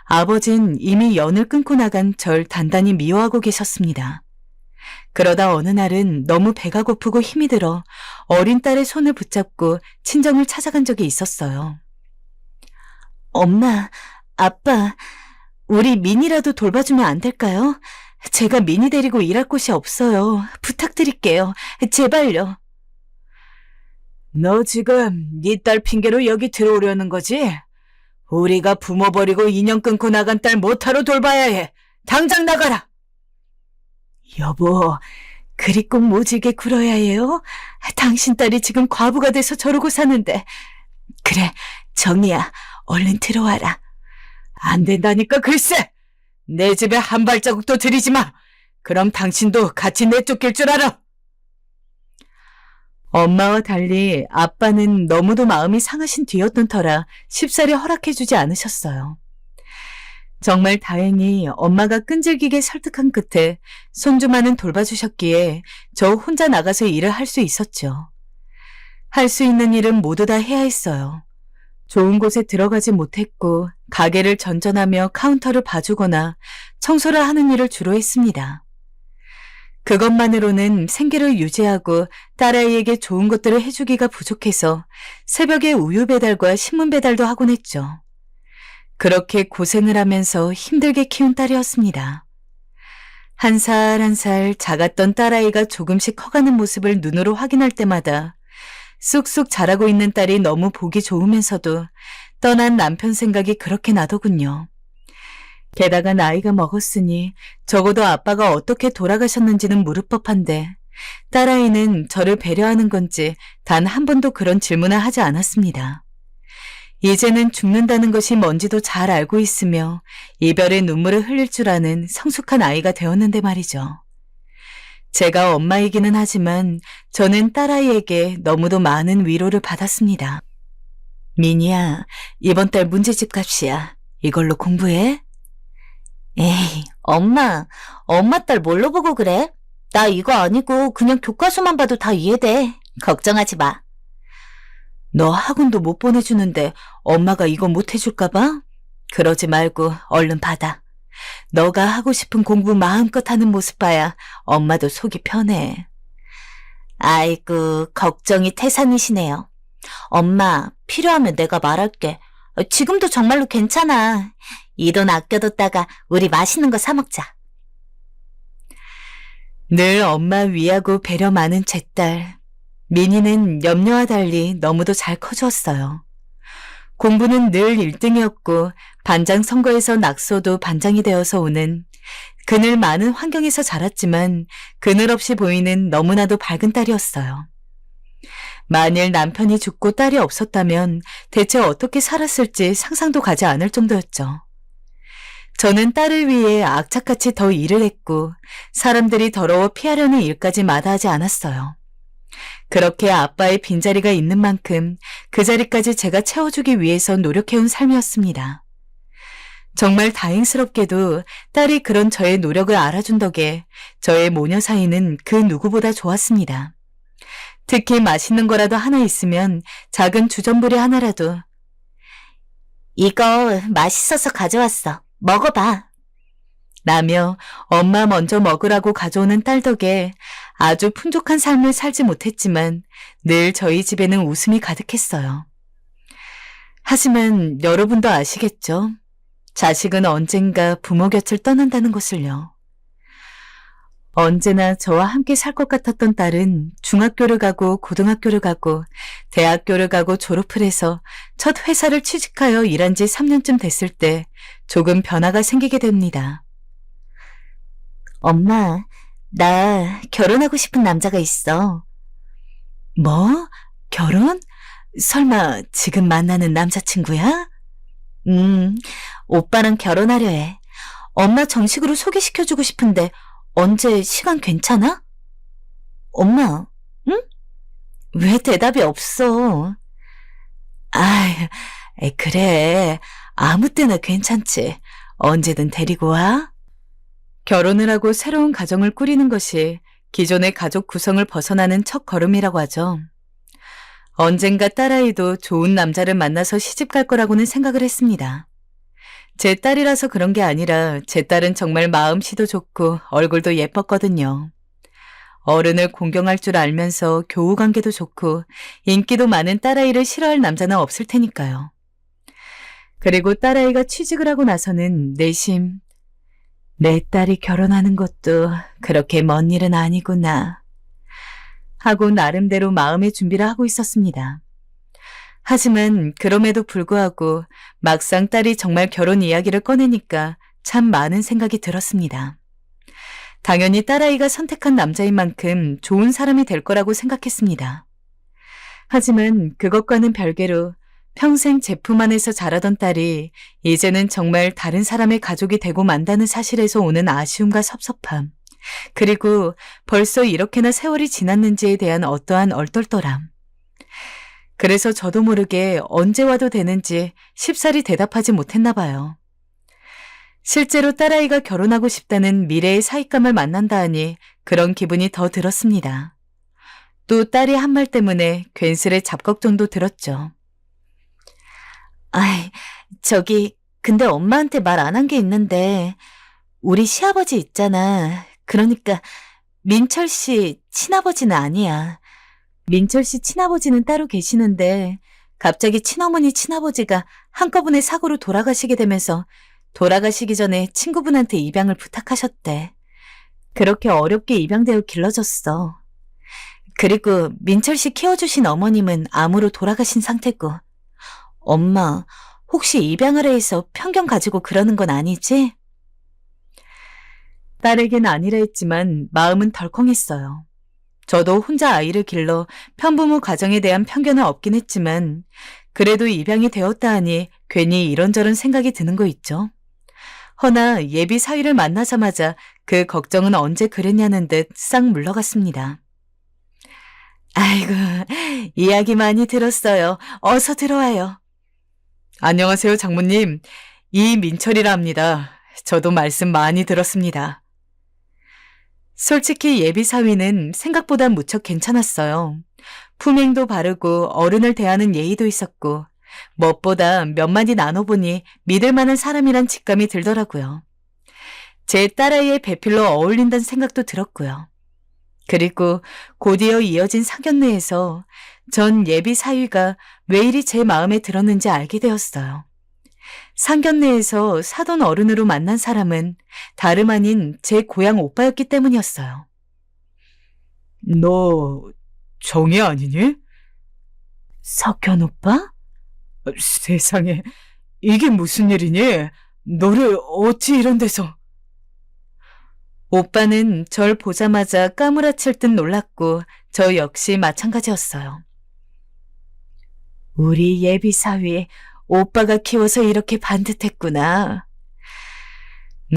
Speaker 3: 아버진 이미 연을 끊고 나간 절 단단히 미워하고 계셨습니다. 그러다 어느 날은 너무 배가 고프고 힘이 들어 어린 딸의 손을 붙잡고 친정을 찾아간 적이 있었어요. 엄마, 아빠, 우리 민이라도 돌봐주면 안 될까요? 제가 민이 데리고 일할 곳이 없어요. 부탁드릴게요. 제발요. 너 지금 네 딸 핑계로 여기 들어오려는 거지? 우리가 부모 버리고 인연 끊고 나간 딸 못하러 돌봐야 해. 당장 나가라. 여보, 그리 꼭 모질게 굴어야 해요? 당신 딸이 지금 과부가 돼서 저러고 사는데. 그래, 정이야, 얼른 들어와라. 안 된다니까 글쎄. 내 집에 한 발자국도 들이지 마. 그럼 당신도 같이 내쫓길 줄 알아. 엄마와 달리 아빠는 너무도 마음이 상하신 뒤였던 터라 쉽사리 허락해주지 않으셨어요. 정말 다행히 엄마가 끈질기게 설득한 끝에 손주만은 돌봐주셨기에 저 혼자 나가서 일을 할 수 있었죠. 할 수 있는 일은 모두 다 해야 했어요. 좋은 곳에 들어가지 못했고 가게를 전전하며 카운터를 봐주거나 청소를 하는 일을 주로 했습니다. 그것만으로는 생계를 유지하고 딸아이에게 좋은 것들을 해주기가 부족해서 새벽에 우유 배달과 신문 배달도 하곤 했죠. 그렇게 고생을 하면서 힘들게 키운 딸이었습니다. 한 살 한 살 작았던 딸아이가 조금씩 커가는 모습을 눈으로 확인할 때마다 쑥쑥 자라고 있는 딸이 너무 보기 좋으면서도 떠난 남편 생각이 그렇게 나더군요. 게다가 나이가 먹었으니 적어도 아빠가 어떻게 돌아가셨는지는 물을 법한데 딸아이는 저를 배려하는 건지 단 한 번도 그런 질문을 하지 않았습니다. 이제는 죽는다는 것이 뭔지도 잘 알고 있으며 이별의 눈물을 흘릴 줄 아는 성숙한 아이가 되었는데 말이죠. 제가 엄마이기는 하지만 저는 딸아이에게 너무도 많은 위로를 받았습니다. 민이야, 이번 달 문제집 값이야. 이걸로 공부해?
Speaker 2: 에이, 엄마 딸 뭘로 보고 그래? 나 이거 아니고 그냥 교과서만 봐도 다 이해돼. 걱정하지 마.
Speaker 3: 너 학원도 못 보내주는데 엄마가 이거 못 해줄까봐? 그러지 말고 얼른 받아. 너가 하고 싶은 공부 마음껏 하는 모습 봐야 엄마도 속이 편해.
Speaker 2: 아이고, 걱정이 태산이시네요. 엄마, 필요하면 내가 말할게. 지금도 정말로 괜찮아. 이 돈 아껴뒀다가 우리 맛있는 거 사 먹자.
Speaker 3: 늘 엄마 위하고 배려 많은 제 딸. 민희는 염려와 달리 너무도 잘 커주었어요. 공부는 늘 1등이었고 반장 선거에서 낙서도 반장이 되어서 오는 그늘 많은 환경에서 자랐지만 그늘 없이 보이는 너무나도 밝은 딸이었어요. 만일 남편이 죽고 딸이 없었다면 대체 어떻게 살았을지 상상도 가지 않을 정도였죠. 저는 딸을 위해 악착같이 더 일을 했고 사람들이 더러워 피하려는 일까지 마다하지 않았어요. 그렇게 아빠의 빈자리가 있는 만큼 그 자리까지 제가 채워주기 위해서 노력해온 삶이었습니다. 정말 다행스럽게도 딸이 그런 저의 노력을 알아준 덕에 저의 모녀 사이는 그 누구보다 좋았습니다. 특히 맛있는 거라도 하나 있으면 작은 주전부리 하나라도
Speaker 2: 이거 맛있어서 가져왔어. 먹어봐.
Speaker 3: 라며 엄마 먼저 먹으라고 가져오는 딸 덕에 아주 풍족한 삶을 살지 못했지만 늘 저희 집에는 웃음이 가득했어요. 하지만 여러분도 아시겠죠? 자식은 언젠가 부모 곁을 떠난다는 것을요. 언제나 저와 함께 살 것 같았던 딸은 중학교를 가고 고등학교를 가고 대학교를 가고 졸업을 해서 첫 회사를 취직하여 일한 지 3년쯤 됐을 때 조금 변화가 생기게 됩니다.
Speaker 2: 엄마, 나 결혼하고 싶은 남자가 있어.
Speaker 3: 뭐? 결혼? 설마 지금 만나는 남자친구야?
Speaker 2: 오빠랑 결혼하려 해. 엄마 정식으로 소개시켜주고 싶은데 언제 시간 괜찮아? 엄마, 응? 왜 대답이 없어?
Speaker 3: 그래. 아무 때나 괜찮지. 언제든 데리고 와. 결혼을 하고 새로운 가정을 꾸리는 것이 기존의 가족 구성을 벗어나는 첫 걸음이라고 하죠. 언젠가 딸아이도 좋은 남자를 만나서 시집 갈 거라고는 생각을 했습니다. 제 딸이라서 그런 게 아니라 제 딸은 정말 마음씨도 좋고 얼굴도 예뻤거든요. 어른을 공경할 줄 알면서 교우 관계도 좋고 인기도 많은 딸아이를 싫어할 남자는 없을 테니까요. 그리고 딸아이가 취직을 하고 나서는 내심 내 딸이 결혼하는 것도 그렇게 먼 일은 아니구나 하고 나름대로 마음의 준비를 하고 있었습니다. 하지만 그럼에도 불구하고 막상 딸이 정말 결혼 이야기를 꺼내니까 참 많은 생각이 들었습니다. 당연히 딸아이가 선택한 남자인 만큼 좋은 사람이 될 거라고 생각했습니다. 하지만 그것과는 별개로 평생 제품 안에서 자라던 딸이 이제는 정말 다른 사람의 가족이 되고 만다는 사실에서 오는 아쉬움과 섭섭함, 그리고 벌써 이렇게나 세월이 지났는지에 대한 어떠한 얼떨떨함. 그래서 저도 모르게 언제 와도 되는지 쉽사리 대답하지 못했나 봐요. 실제로 딸아이가 결혼하고 싶다는 미래의 사윗감을 만난다 하니 그런 기분이 더 들었습니다. 또 딸이 한 말 때문에 괜스레 잡걱정도 들었죠.
Speaker 2: 근데 엄마한테 말 안 한 게 있는데, 우리 시아버지 있잖아. 그러니까 민철 씨 친아버지는 아니야. 민철 씨 친아버지는 따로 계시는데 갑자기 친어머니 친아버지가 한꺼번에 사고로 돌아가시게 되면서 돌아가시기 전에 친구분한테 입양을 부탁하셨대. 그렇게 어렵게 입양되어 길러졌어. 그리고 민철 씨 키워주신 어머님은 암으로 돌아가신 상태고. 엄마, 혹시 입양하려 해서 편견 가지고 그러는 건 아니지?
Speaker 3: 딸에겐 아니라 했지만 마음은 덜컹했어요. 저도 혼자 아이를 길러 편부모 가정에 대한 편견은 없긴 했지만 그래도 입양이 되었다 하니 괜히 이런저런 생각이 드는 거 있죠. 허나 예비 사위를 만나자마자 그 걱정은 언제 그랬냐는 듯 싹 물러갔습니다.
Speaker 2: 아이고, 이야기 많이 들었어요. 어서 들어와요.
Speaker 3: 안녕하세요, 장모님. 이민철이라 합니다. 저도 말씀 많이 들었습니다. 솔직히 예비 사위는 생각보다 무척 괜찮았어요. 품행도 바르고 어른을 대하는 예의도 있었고 무엇보다 몇 마디 나눠보니 믿을 만한 사람이란 직감이 들더라고요. 제 딸아이의 배필로 어울린다는 생각도 들었고요. 그리고 곧이어 이어진 상견례에서 전 예비 사위가 왜 이리 제 마음에 들었는지 알게 되었어요. 상견례에서 사돈 어른으로 만난 사람은 다름 아닌 제 고향 오빠였기 때문이었어요. 너 정이 아니니? 석현 오빠? 세상에, 이게 무슨 일이니? 너를 어찌 이런 데서... 오빠는 절 보자마자 까무라칠 듯 놀랐고 저 역시 마찬가지였어요. 우리 예비 사위, 오빠가 키워서 이렇게 반듯했구나.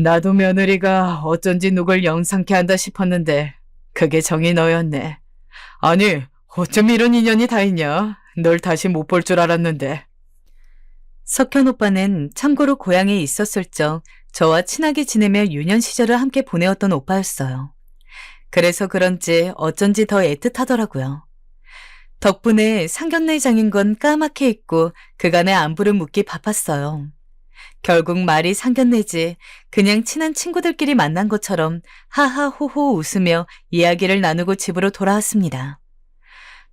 Speaker 3: 나도 며느리가 어쩐지 누굴 영상케 한다 싶었는데 그게 정이 너였네. 아니, 어쩜 이런 인연이 다 있냐? 널 다시 못 볼 줄 알았는데. 석현 오빠는 참고로 고향에 있었을 적 저와 친하게 지내며 유년 시절을 함께 보내었던 오빠였어요. 그래서 그런지 어쩐지 더 애틋하더라고요. 덕분에 상견례장인 건 까맣게 잊고 그간의 안부를 묻기 바빴어요. 결국 말이 상견례지 그냥 친한 친구들끼리 만난 것처럼 하하호호 웃으며 이야기를 나누고 집으로 돌아왔습니다.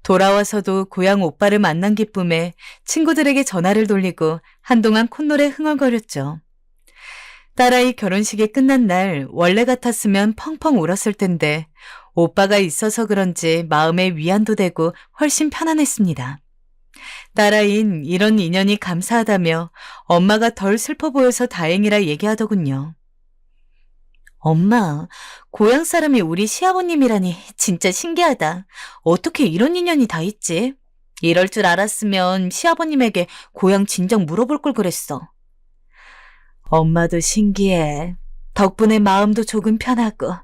Speaker 3: 돌아와서도 고향 오빠를 만난 기쁨에 친구들에게 전화를 돌리고 한동안 콧노래 흥얼거렸죠. 딸아이 결혼식이 끝난 날 원래 같았으면 펑펑 울었을 텐데 오빠가 있어서 그런지 마음의 위안도 되고 훨씬 편안했습니다. 딸아이는 이런 인연이 감사하다며 엄마가 덜 슬퍼 보여서 다행이라 얘기하더군요.
Speaker 2: 엄마, 고향 사람이 우리 시아버님이라니 진짜 신기하다. 어떻게 이런 인연이 다 있지? 이럴 줄 알았으면 시아버님에게 고향 진작 물어볼 걸 그랬어. 엄마도 신기해. 덕분에 마음도 조금 편하고.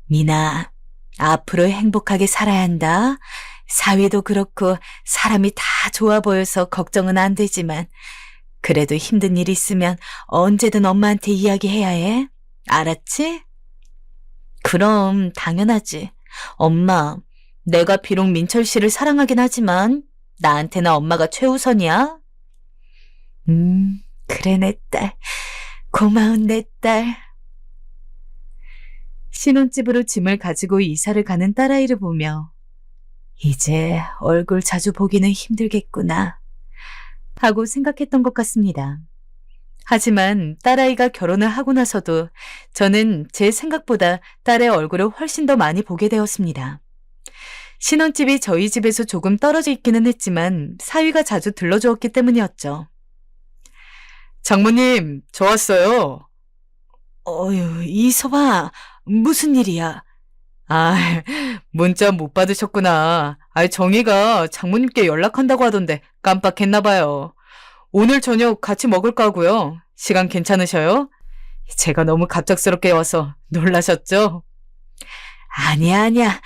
Speaker 2: 미나,
Speaker 3: 앞으로 행복하게 살아야 한다. 사위도 그렇고 사람이 다 좋아 보여서 걱정은 안 되지만 그래도 힘든 일 있으면 언제든 엄마한테 이야기해야 해. 알았지? 그럼 당연하지. 엄마, 내가 비록 민철 씨를 사랑하긴 하지만 나한테는 엄마가 최우선이야. 그래 내 딸. 고마운 내 딸. 신혼집으로 짐을 가지고 이사를 가는 딸아이를 보며 이제 얼굴 자주 보기는 힘들겠구나 하고 생각했던 것 같습니다. 하지만 딸아이가 결혼을 하고 나서도 저는 제 생각보다 딸의 얼굴을 훨씬 더 많이 보게 되었습니다. 신혼집이 저희 집에서 조금 떨어져 있기는 했지만 사위가 자주 들러주었기 때문이었죠. 장모님, 저 왔어요. 어휴, 이서봐. 무슨 일이야? 아, 문자 못 받으셨구나. 정희가 장모님께 연락한다고 하던데 깜빡했나 봐요. 오늘 저녁 같이 먹을까 하고요. 시간 괜찮으셔요? 제가 너무 갑작스럽게 와서 놀라셨죠? 아니야.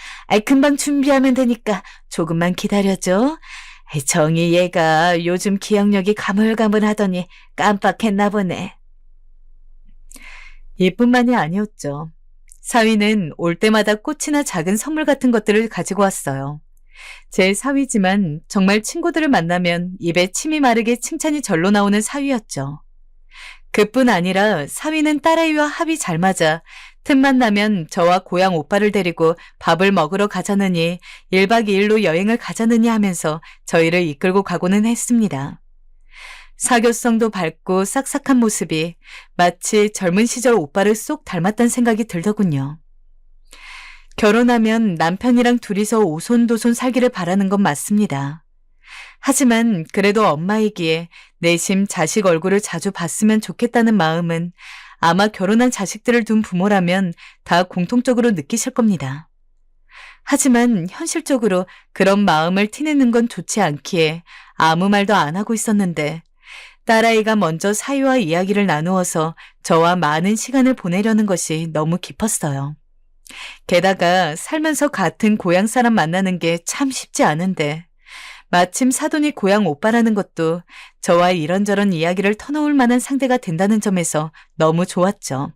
Speaker 3: 금방 준비하면 되니까 조금만 기다려줘. 정희 얘가 요즘 기억력이 가물가물하더니 깜빡했나 보네. 이뿐만이 아니었죠. 사위는 올 때마다 꽃이나 작은 선물 같은 것들을 가지고 왔어요. 제 사위지만 정말 친구들을 만나면 입에 침이 마르게 칭찬이 절로 나오는 사위였죠. 그뿐 아니라 사위는 딸아이와 합이 잘 맞아 틈만 나면 저와 고향 오빠를 데리고 밥을 먹으러 가자느니 1박 2일로 여행을 가자느니 하면서 저희를 이끌고 가고는 했습니다. 사교성도 밝고 싹싹한 모습이 마치 젊은 시절 오빠를 쏙 닮았다는 생각이 들더군요. 결혼하면 남편이랑 둘이서 오손도손 살기를 바라는 건 맞습니다. 하지만 그래도 엄마이기에 내심 자식 얼굴을 자주 봤으면 좋겠다는 마음은 아마 결혼한 자식들을 둔 부모라면 다 공통적으로 느끼실 겁니다. 하지만 현실적으로 그런 마음을 티내는 건 좋지 않기에 아무 말도 안 하고 있었는데 딸아이가 먼저 사위와 이야기를 나누어서 저와 많은 시간을 보내려는 것이 너무 깊었어요. 게다가 살면서 같은 고향 사람 만나는 게 참 쉽지 않은데 마침 사돈이 고향 오빠라는 것도 저와 이런저런 이야기를 터놓을 만한 상대가 된다는 점에서 너무 좋았죠.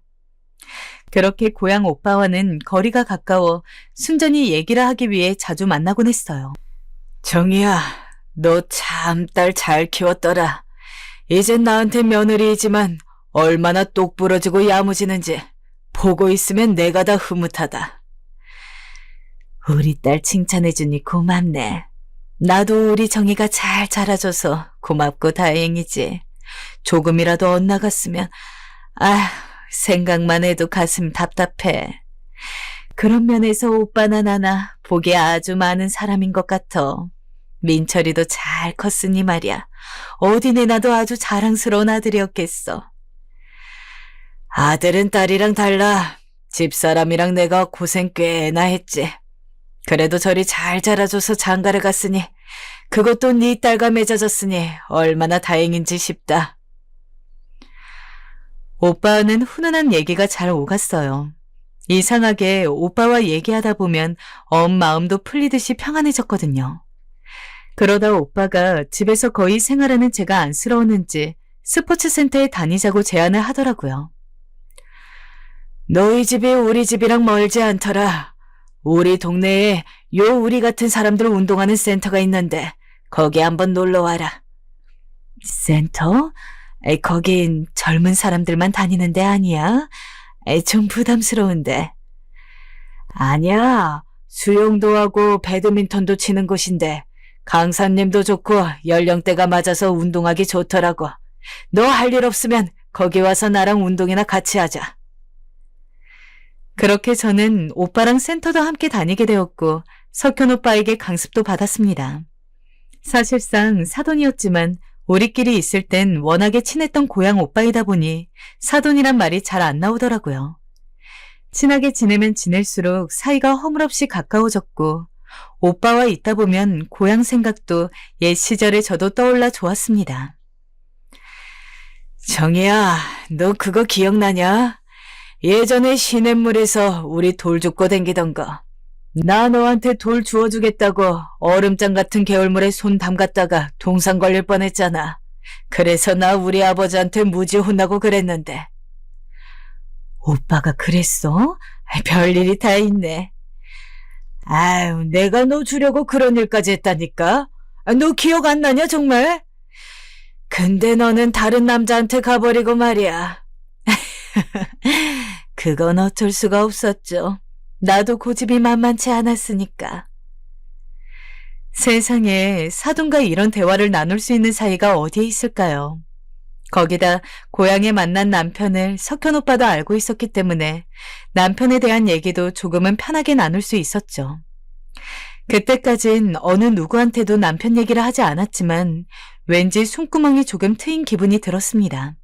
Speaker 3: 그렇게 고향 오빠와는 거리가 가까워 순전히 얘기를 하기 위해 자주 만나곤 했어요. 정희야, 너 참 딸 잘 키웠더라. 이젠 나한테 며느리이지만 얼마나 똑부러지고 야무지는지 보고 있으면 내가 다 흐뭇하다. 우리 딸 칭찬해주니 고맙네. 나도 우리 정희가 잘 자라줘서 고맙고 다행이지. 조금이라도 엇나갔으면 생각만 해도 가슴 답답해. 그런 면에서 오빠나 나나 보기에 아주 많은 사람인 것 같아. 민철이도 잘 컸으니 말이야. 어디 내놔도 아주 자랑스러운 아들이었겠어. 아들은 딸이랑 달라. 집사람이랑 내가 고생 꽤나 했지. 그래도 저리 잘 자라줘서 장가를 갔으니 그것도 네 딸과 맺어졌으니 얼마나 다행인지 싶다. 오빠는 훈훈한 얘기가 잘 오갔어요. 이상하게 오빠와 얘기하다 보면 마음도 풀리듯이 평안해졌거든요. 그러다 오빠가 집에서 거의 생활하는 제가 안쓰러웠는지 스포츠센터에 다니자고 제안을 하더라고요. 너희 집이 우리 집이랑 멀지 않더라. 우리 동네에 우리 같은 사람들 운동하는 센터가 있는데 거기 한번 놀러 와라. 센터? 거긴 젊은 사람들만 다니는 데 아니야? 좀 부담스러운데. 아니야. 수영도 하고 배드민턴도 치는 곳인데 강사님도 좋고 연령대가 맞아서 운동하기 좋더라고. 너 할 일 없으면 거기 와서 나랑 운동이나 같이 하자. 그렇게 저는 오빠랑 센터도 함께 다니게 되었고 석현 오빠에게 강습도 받았습니다. 사실상 사돈이었지만 우리끼리 있을 땐 워낙에 친했던 고향 오빠이다 보니 사돈이란 말이 잘 안 나오더라고요. 친하게 지내면 지낼수록 사이가 허물없이 가까워졌고 오빠와 있다 보면 고향 생각도 옛 시절의 저도 떠올라 좋았습니다. 정희야, 너 그거 기억나냐? 예전에 시냇물에서 우리 돌 줍고 댕기던 거. 나 너한테 돌 주워주겠다고 얼음장 같은 개울물에 손 담갔다가 동상 걸릴 뻔했잖아. 그래서 나 우리 아버지한테 무지 혼나고 그랬는데. 오빠가 그랬어? 별일이 다 있네. 아유, 내가 너 주려고 그런 일까지 했다니까? 너 기억 안 나냐, 정말? 근데 너는 다른 남자한테 가버리고 말이야. 그건 어쩔 수가 없었죠. 나도 고집이 만만치 않았으니까. 세상에 사돈과 이런 대화를 나눌 수 있는 사이가 어디에 있을까요? 거기다 고향에 만난 남편을 석현 오빠도 알고 있었기 때문에 남편에 대한 얘기도 조금은 편하게 나눌 수 있었죠. 그때까진 어느 누구한테도 남편 얘기를 하지 않았지만 왠지 숨구멍이 조금 트인 기분이 들었습니다.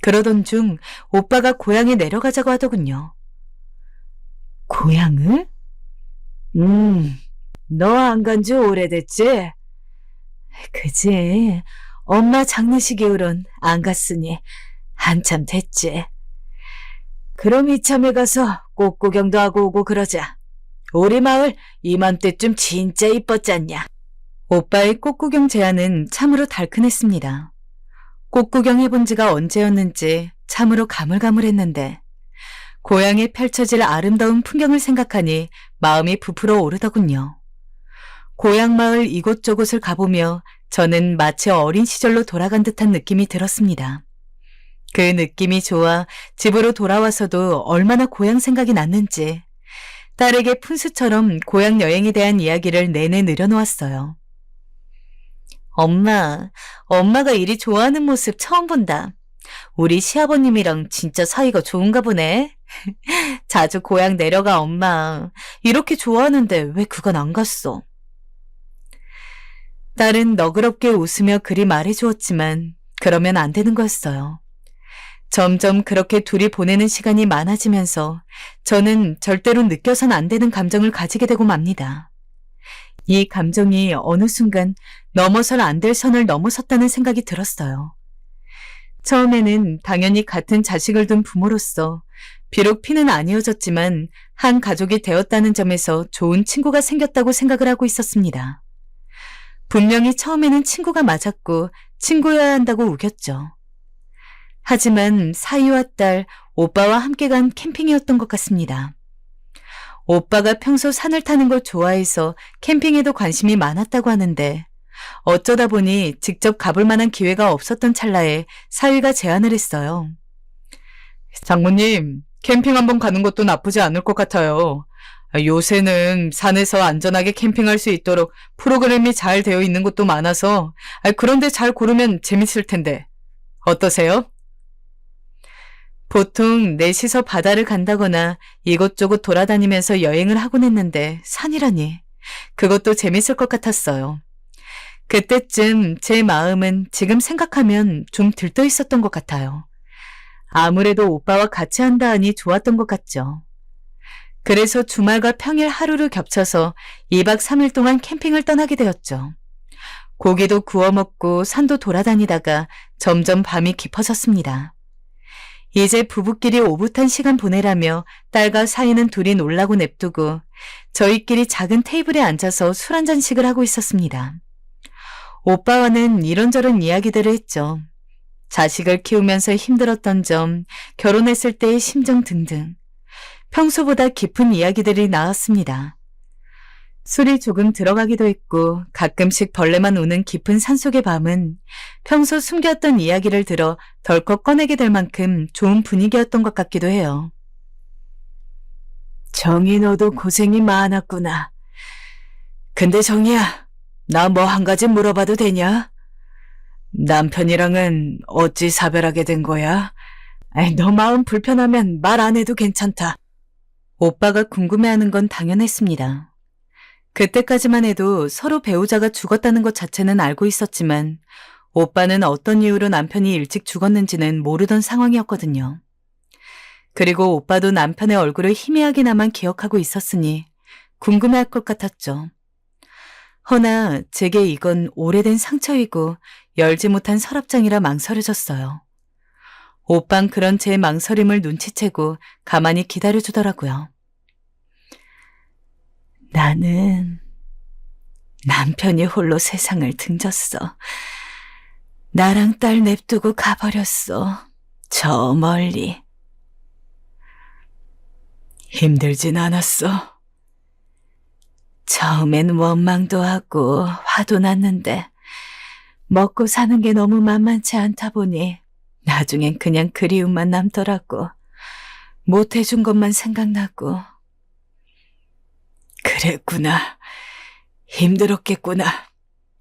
Speaker 3: 그러던 중 오빠가 고향에 내려가자고 하더군요. 고향을? 너 안 간 지 오래됐지? 그지. 엄마 장례식 이후론 안 갔으니 한참 됐지. 그럼 이참에 가서 꽃 구경도 하고 오고 그러자. 우리 마을 이맘때쯤 진짜 이뻤잖냐. 오빠의 꽃 구경 제안은 참으로 달큰했습니다. 꽃 구경해본 지가 언제였는지 참으로 가물가물했는데 고향에 펼쳐질 아름다운 풍경을 생각하니 마음이 부풀어 오르더군요. 고향 마을 이곳저곳을 가보며 저는 마치 어린 시절로 돌아간 듯한 느낌이 들었습니다. 그 느낌이 좋아 집으로 돌아와서도 얼마나 고향 생각이 났는지 딸에게 푼수처럼 고향 여행에 대한 이야기를 내내 늘여놓았어요. 엄마가 이리 좋아하는 모습 처음 본다. 우리 시아버님이랑 진짜 사이가 좋은가 보네. 자주 고향 내려가, 엄마. 이렇게 좋아하는데 왜 그간 안 갔어? 딸은 너그럽게 웃으며 그리 말해주었지만 그러면 안 되는 거였어요. 점점 그렇게 둘이 보내는 시간이 많아지면서 저는 절대로 느껴선 안 되는 감정을 가지게 되고 맙니다. 이 감정이 어느 순간 넘어설 안 될 선을 넘어섰다는 생각이 들었어요. 처음에는 당연히 같은 자식을 둔 부모로서 비록 피는 아니어졌지만 한 가족이 되었다는 점에서 좋은 친구가 생겼다고 생각을 하고 있었습니다. 분명히 처음에는 친구가 맞았고 친구여야 한다고 우겼죠. 하지만 사이와 딸, 오빠와 함께 간 캠핑이었던 것 같습니다. 오빠가 평소 산을 타는 걸 좋아해서 캠핑에도 관심이 많았다고 하는데 어쩌다 보니 직접 가볼 만한 기회가 없었던 찰나에 사위가 제안을 했어요. 장모님, 캠핑 한번 가는 것도 나쁘지 않을 것 같아요. 요새는 산에서 안전하게 캠핑할 수 있도록 프로그램이 잘 되어 있는 곳도 많아서 그런데 잘 고르면 재밌을 텐데 어떠세요? 보통 넷이서 바다를 간다거나 이곳저곳 돌아다니면서 여행을 하곤 했는데 산이라니 그것도 재밌을 것 같았어요. 그때쯤 제 마음은 지금 생각하면 좀 들떠 있었던 것 같아요. 아무래도 오빠와 같이 한다 하니 좋았던 것 같죠. 그래서 주말과 평일 하루를 겹쳐서 2박 3일 동안 캠핑을 떠나게 되었죠. 고기도 구워 먹고 산도 돌아다니다가 점점 밤이 깊어졌습니다. 이제 부부끼리 오붓한 시간 보내라며 딸과 사이는 둘이 놀라고 냅두고 저희끼리 작은 테이블에 앉아서 술 한 잔씩을 하고 있었습니다. 오빠와는 이런저런 이야기들을 했죠. 자식을 키우면서 힘들었던 점, 결혼했을 때의 심정 등등. 평소보다 깊은 이야기들이 나왔습니다. 술이 조금 들어가기도 했고 가끔씩 벌레만 우는 깊은 산속의 밤은 평소 숨겼던 이야기를 들어 덜컥 꺼내게 될 만큼 좋은 분위기였던 것 같기도 해요. 정희 너도 고생이 많았구나. 근데 정희야, 나 뭐 한 가지 물어봐도 되냐? 남편이랑은 어찌 사별하게 된 거야? 너 마음 불편하면 말 안 해도 괜찮다. 오빠가 궁금해하는 건 당연했습니다. 그때까지만 해도 서로 배우자가 죽었다는 것 자체는 알고 있었지만 오빠는 어떤 이유로 남편이 일찍 죽었는지는 모르던 상황이었거든요. 그리고 오빠도 남편의 얼굴을 희미하게나만 기억하고 있었으니 궁금해할 것 같았죠. 허나 제게 이건 오래된 상처이고 열지 못한 서랍장이라 망설여졌어요. 오빤 그런 제 망설임을 눈치채고 가만히 기다려주더라고요. 나는 남편이 홀로 세상을 등졌어. 나랑 딸 냅두고 가버렸어. 저 멀리. 힘들진 않았어. 처음엔 원망도 하고 화도 났는데 먹고 사는 게 너무 만만치 않다 보니 나중엔 그냥 그리움만 남더라고. 못해준 것만 생각나고. 그랬구나. 힘들었겠구나.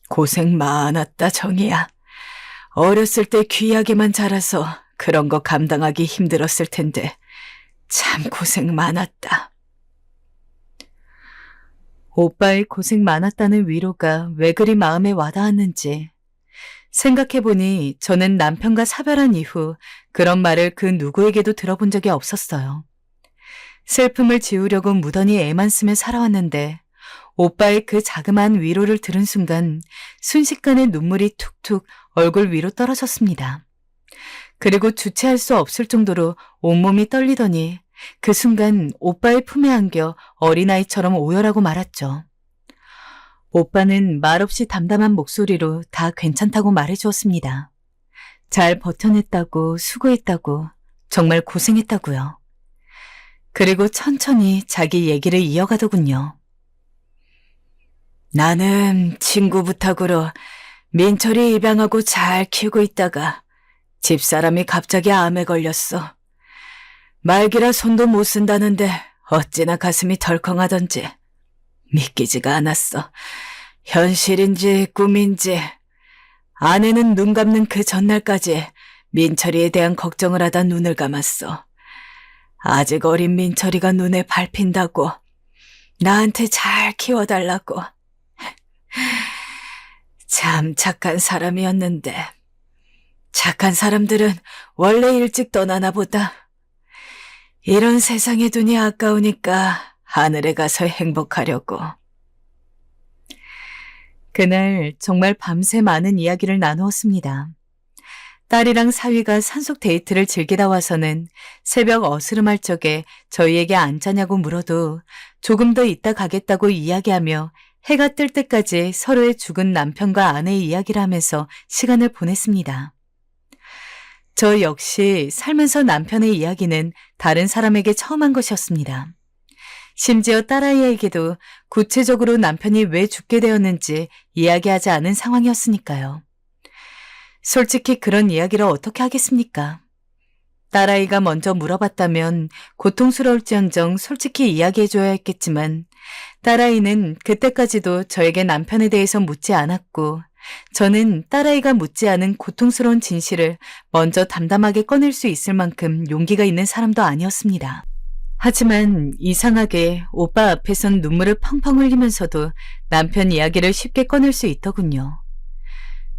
Speaker 3: 고생 많았다, 정이야. 어렸을 때 귀하게만 자라서 그런 거 감당하기 힘들었을 텐데 참 고생 많았다. 오빠의 고생 많았다는 위로가 왜 그리 마음에 와닿았는지 생각해보니 저는 남편과 사별한 이후 그런 말을 그 누구에게도 들어본 적이 없었어요. 슬픔을 지우려고 무던히 애만 쓰며 살아왔는데 오빠의 그 자그마한 위로를 들은 순간 순식간에 눈물이 툭툭 얼굴 위로 떨어졌습니다. 그리고 주체할 수 없을 정도로 온몸이 떨리더니 그 순간 오빠의 품에 안겨 어린아이처럼 오열하고 말았죠. 오빠는 말없이 담담한 목소리로 다 괜찮다고 말해주었습니다. 잘 버텨냈다고, 수고했다고, 정말 고생했다고요. 그리고 천천히 자기 얘기를 이어가더군요. 나는 친구 부탁으로 민철이 입양하고 잘 키우고 있다가 집사람이 갑자기 암에 걸렸어. 말기라 손도 못 쓴다는데 어찌나 가슴이 덜컹하던지 믿기지가 않았어. 현실인지 꿈인지. 아내는 눈 감는 그 전날까지 민철이에 대한 걱정을 하다 눈을 감았어. 아직 어린 민철이가 눈에 밟힌다고 나한테 잘 키워달라고. 참 착한 사람이었는데 착한 사람들은 원래 일찍 떠나나 보다. 이런 세상에 두니 아까우니까 하늘에 가서 행복하려고. 그날 정말 밤새 많은 이야기를 나누었습니다. 딸이랑 사위가 산속 데이트를 즐기다 와서는 새벽 어스름할 적에 저희에게 안 자냐고 물어도 조금 더 있다 가겠다고 이야기하며 해가 뜰 때까지 서로의 죽은 남편과 아내의 이야기를 하면서 시간을 보냈습니다. 저 역시 살면서 남편의 이야기는 다른 사람에게 처음 한 것이었습니다. 심지어 딸아이에게도 구체적으로 남편이 왜 죽게 되었는지 이야기하지 않은 상황이었으니까요. 솔직히 그런 이야기를 어떻게 하겠습니까? 딸아이가 먼저 물어봤다면 고통스러울지언정 솔직히 이야기해줘야 했겠지만 딸아이는 그때까지도 저에게 남편에 대해서 묻지 않았고 저는 딸아이가 묻지 않은 고통스러운 진실을 먼저 담담하게 꺼낼 수 있을 만큼 용기가 있는 사람도 아니었습니다. 하지만 이상하게 오빠 앞에선 눈물을 펑펑 흘리면서도 남편 이야기를 쉽게 꺼낼 수 있더군요.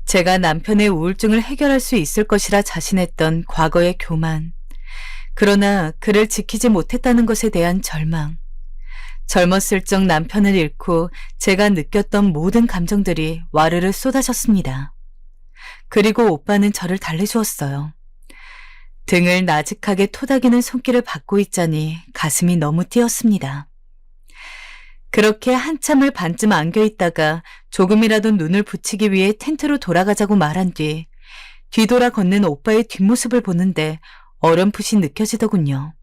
Speaker 3: 제가 남편의 우울증을 해결할 수 있을 것이라 자신했던 과거의 교만, 그러나 그를 지키지 못했다는 것에 대한 절망, 젊었을 적 남편을 잃고 제가 느꼈던 모든 감정들이 와르르 쏟아졌습니다. 그리고 오빠는 저를 달래주었어요. 등을 나직하게 토닥이는 손길을 받고 있자니 가슴이 너무 뛰었습니다. 그렇게 한참을 반쯤 안겨있다가 조금이라도 눈을 붙이기 위해 텐트로 돌아가자고 말한 뒤 뒤돌아 걷는 오빠의 뒷모습을 보는데 어렴풋이 느껴지더군요.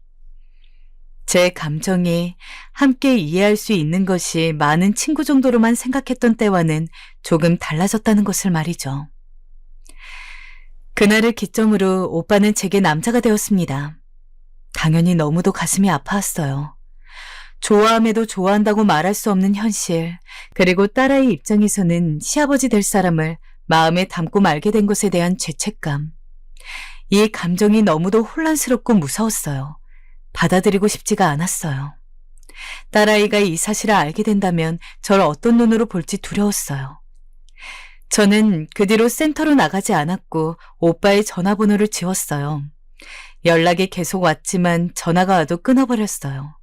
Speaker 3: 제 감정이 함께 이해할 수 있는 것이 많은 친구 정도로만 생각했던 때와는 조금 달라졌다는 것을 말이죠. 그날을 기점으로 오빠는 제게 남자가 되었습니다. 당연히 너무도 가슴이 아파왔어요. 좋아함에도 좋아한다고 말할 수 없는 현실, 그리고 딸아이 입장에서는 시아버지 될 사람을 마음에 담고 말게 된 것에 대한 죄책감. 이 감정이 너무도 혼란스럽고 무서웠어요. 받아들이고 싶지가 않았어요. 딸아이가 이 사실을 알게 된다면 저를 어떤 눈으로 볼지 두려웠어요. 저는 그 뒤로 센터로 나가지 않았고 오빠의 전화번호를 지웠어요. 연락이 계속 왔지만 전화가 와도 끊어버렸어요.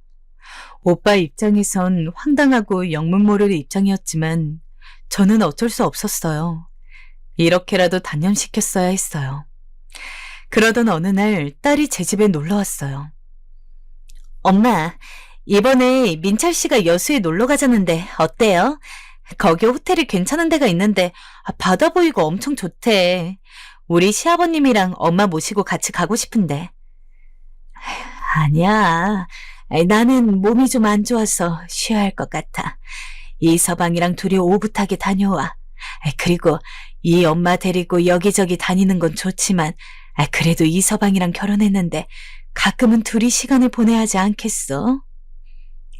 Speaker 3: 오빠 입장에선 황당하고 영문 모를 입장이었지만 저는 어쩔 수 없었어요. 이렇게라도 단념시켰어야 했어요. 그러던 어느 날 딸이 제 집에 놀러 왔어요.
Speaker 2: 엄마, 이번에 민철 씨가 여수에 놀러 가자는데 어때요? 거기 호텔이 괜찮은 데가 있는데 바다 보이고 엄청 좋대. 우리 시아버님이랑 엄마 모시고 같이 가고 싶은데. 아니야. 나는 몸이 좀 안 좋아서 쉬어야 할 것 같아. 이서방이랑 둘이 오붓하게 다녀와. 그리고 이 엄마 데리고 여기저기 다니는 건 좋지만 그래도 이서방이랑 결혼했는데 가끔은 둘이 시간을 보내야 하지 않겠어?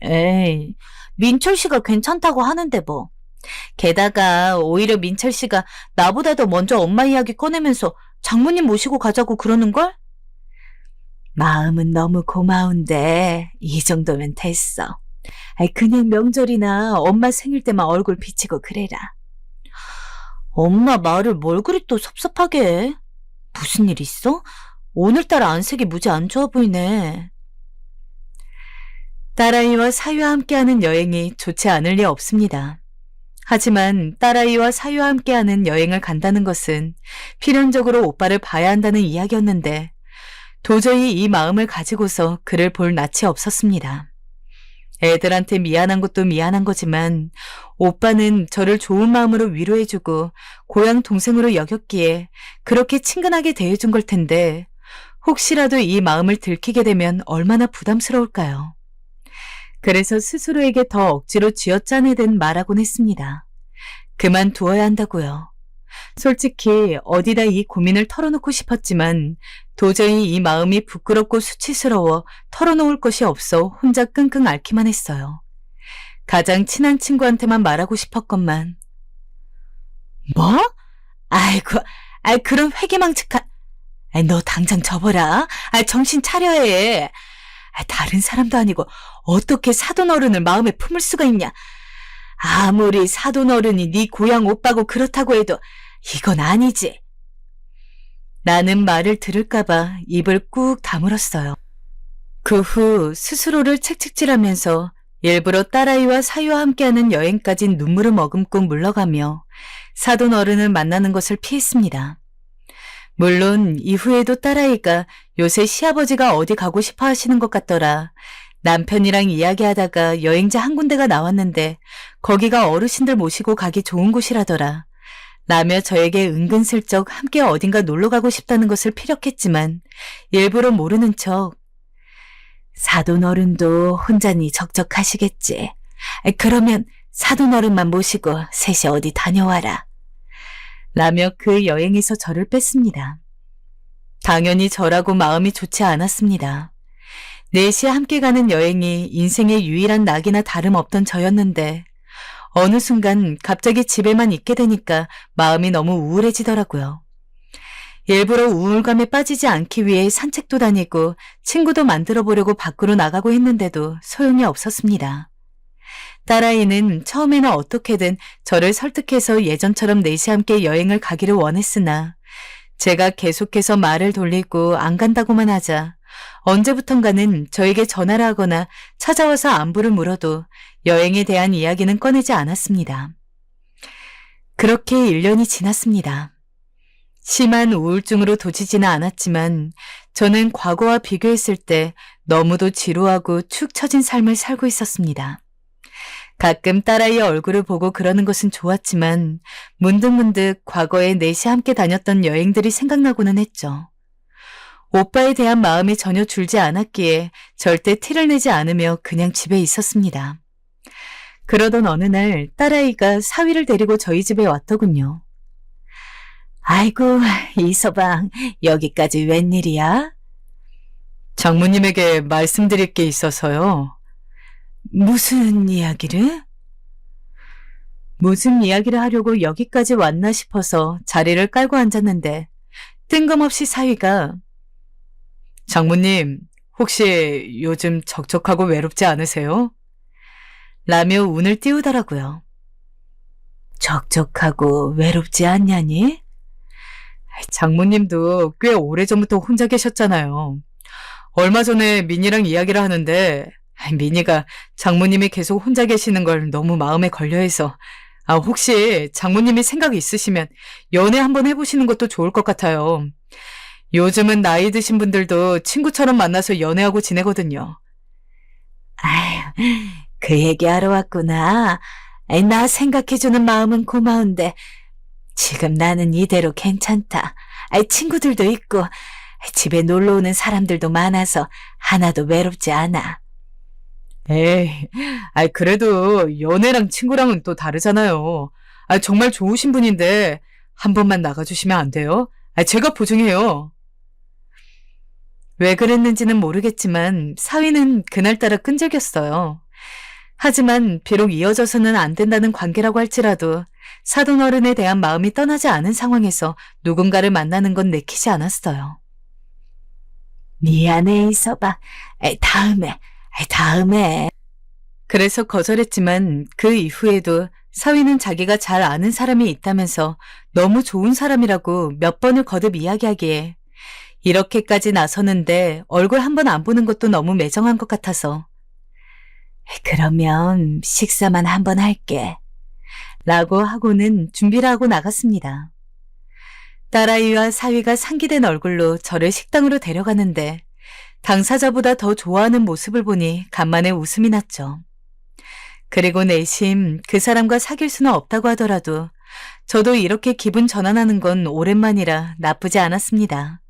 Speaker 2: 에이, 민철 씨가 괜찮다고 하는데 뭐. 게다가 오히려 민철 씨가 나보다 더 먼저 엄마 이야기 꺼내면서 장모님 모시고 가자고 그러는걸? 마음은 너무 고마운데 이 정도면 됐어. 그냥 명절이나 엄마 생일 때만 얼굴 비치고 그래라. 엄마 말을 뭘 그리 또 섭섭하게 해? 무슨 일 있어? 오늘따라 안색이 무지 안 좋아 보이네.
Speaker 3: 딸아이와 사위와 함께하는 여행이 좋지 않을 리 없습니다. 하지만 딸아이와 사위와 함께하는 여행을 간다는 것은 필연적으로 오빠를 봐야 한다는 이야기였는데 도저히 이 마음을 가지고서 그를 볼 낯이 없었습니다. 애들한테 미안한 것도 미안한 거지만 오빠는 저를 좋은 마음으로 위로해주고 고향 동생으로 여겼기에 그렇게 친근하게 대해준 걸 텐데 혹시라도 이 마음을 들키게 되면 얼마나 부담스러울까요? 그래서 스스로에게 더 억지로 쥐어짜내듯 말하곤 했습니다. 그만두어야 한다고요. 솔직히 어디다 이 고민을 털어놓고 싶었지만 도저히 이 마음이 부끄럽고 수치스러워 털어놓을 것이 없어 혼자 끙끙 앓기만 했어요. 가장 친한 친구한테만 말하고 싶었건만. 뭐? 아이고, 그런 회기망측한... 너 당장 접어라. 정신 차려야 해. 다른 사람도 아니고 어떻게 사돈 어른을 마음에 품을 수가 있냐. 아무리 사돈 어른이 네 고향 오빠고 그렇다고 해도 이건 아니지. 나는 말을 들을까봐 입을 꾹 다물었어요. 그 후 스스로를 책찍질하면서 일부러 딸아이와 사위와 함께하는 여행까진 눈물을 머금고 물러가며 사돈 어른을 만나는 것을 피했습니다. 물론 이후에도 딸아이가 요새 시아버지가 어디 가고 싶어 하시는 것 같더라. 남편이랑 이야기하다가 여행지 한 군데가 나왔는데 거기가 어르신들 모시고 가기 좋은 곳이라더라. 라며 저에게 은근슬쩍 함께 어딘가 놀러 가고 싶다는 것을 피력했지만 일부러 모르는 척 사돈 어른도 혼자니 적적하시겠지. 그러면 사돈 어른만 모시고 셋이 어디 다녀와라. 라며 그 여행에서 저를 뺐습니다. 당연히 저라고 마음이 좋지 않았습니다. 넷이 함께 가는 여행이 인생의 유일한 낙이나 다름없던 저였는데 어느 순간 갑자기 집에만 있게 되니까 마음이 너무 우울해지더라고요. 일부러 우울감에 빠지지 않기 위해 산책도 다니고 친구도 만들어 보려고 밖으로 나가고 했는데도 소용이 없었습니다. 딸아이는 처음에는 어떻게든 저를 설득해서 예전처럼 넷이 함께 여행을 가기를 원했으나 제가 계속해서 말을 돌리고 안 간다고만 하자 언제부턴가는 저에게 전화를 하거나 찾아와서 안부를 물어도 여행에 대한 이야기는 꺼내지 않았습니다. 그렇게 1년이 지났습니다. 심한 우울증으로 도지지는 않았지만 저는 과거와 비교했을 때 너무도 지루하고 축 처진 삶을 살고 있었습니다. 가끔 딸아이의 얼굴을 보고 그러는 것은 좋았지만 문득문득 과거에 넷이 함께 다녔던 여행들이 생각나고는 했죠. 오빠에 대한 마음이 전혀 줄지 않았기에 절대 티를 내지 않으며 그냥 집에 있었습니다. 그러던 어느 날 딸아이가 사위를 데리고 저희 집에 왔더군요. 아이고, 이서방, 여기까지 웬일이야? 장모님에게 말씀드릴 게 있어서요. 무슨 이야기를? 무슨 이야기를 하려고 여기까지 왔나 싶어서 자리를 깔고 앉았는데 뜬금없이 사위가 장모님, 혹시 요즘 적적하고 외롭지 않으세요? 라며 운을 띄우더라고요. 적적하고 외롭지 않냐니? 장모님도 꽤 오래전부터 혼자 계셨잖아요. 얼마 전에 민이랑 이야기를 하는데 민이가 장모님이 계속 혼자 계시는 걸 너무 마음에 걸려해서 혹시 장모님이 생각이 있으시면 연애 한번 해보시는 것도 좋을 것 같아요. 요즘은 나이 드신 분들도 친구처럼 만나서 연애하고 지내거든요. 아휴, 그 얘기하러 왔구나. 아이, 나 생각해주는 마음은 고마운데 지금 나는 이대로 괜찮다. 아이, 친구들도 있고 집에 놀러 오는 사람들도 많아서 하나도 외롭지 않아. 에이, 아이, 그래도 연애랑 친구랑은 또 다르잖아요. 아, 정말 좋으신 분인데 한 번만 나가주시면 안 돼요? 아, 제가 보증해요. 왜 그랬는지는 모르겠지만 사위는 그날따라 끈질겼어요. 하지만 비록 이어져서는 안 된다는 관계라고 할지라도 사돈어른에 대한 마음이 떠나지 않은 상황에서 누군가를 만나는 건 내키지 않았어요. 미안해, 이서방. 다음에. 그래서 거절했지만 그 이후에도 사위는 자기가 잘 아는 사람이 있다면서 너무 좋은 사람이라고 몇 번을 거듭 이야기하기에 이렇게까지 나서는데 얼굴 한 번 안 보는 것도 너무 매정한 것 같아서 그러면 식사만 한 번 할게. 라고 하고는 준비를 하고 나갔습니다. 딸아이와 사위가 상기된 얼굴로 저를 식당으로 데려가는데 당사자보다 더 좋아하는 모습을 보니 간만에 웃음이 났죠. 그리고 내심 그 사람과 사귈 수는 없다고 하더라도 저도 이렇게 기분 전환하는 건 오랜만이라 나쁘지 않았습니다.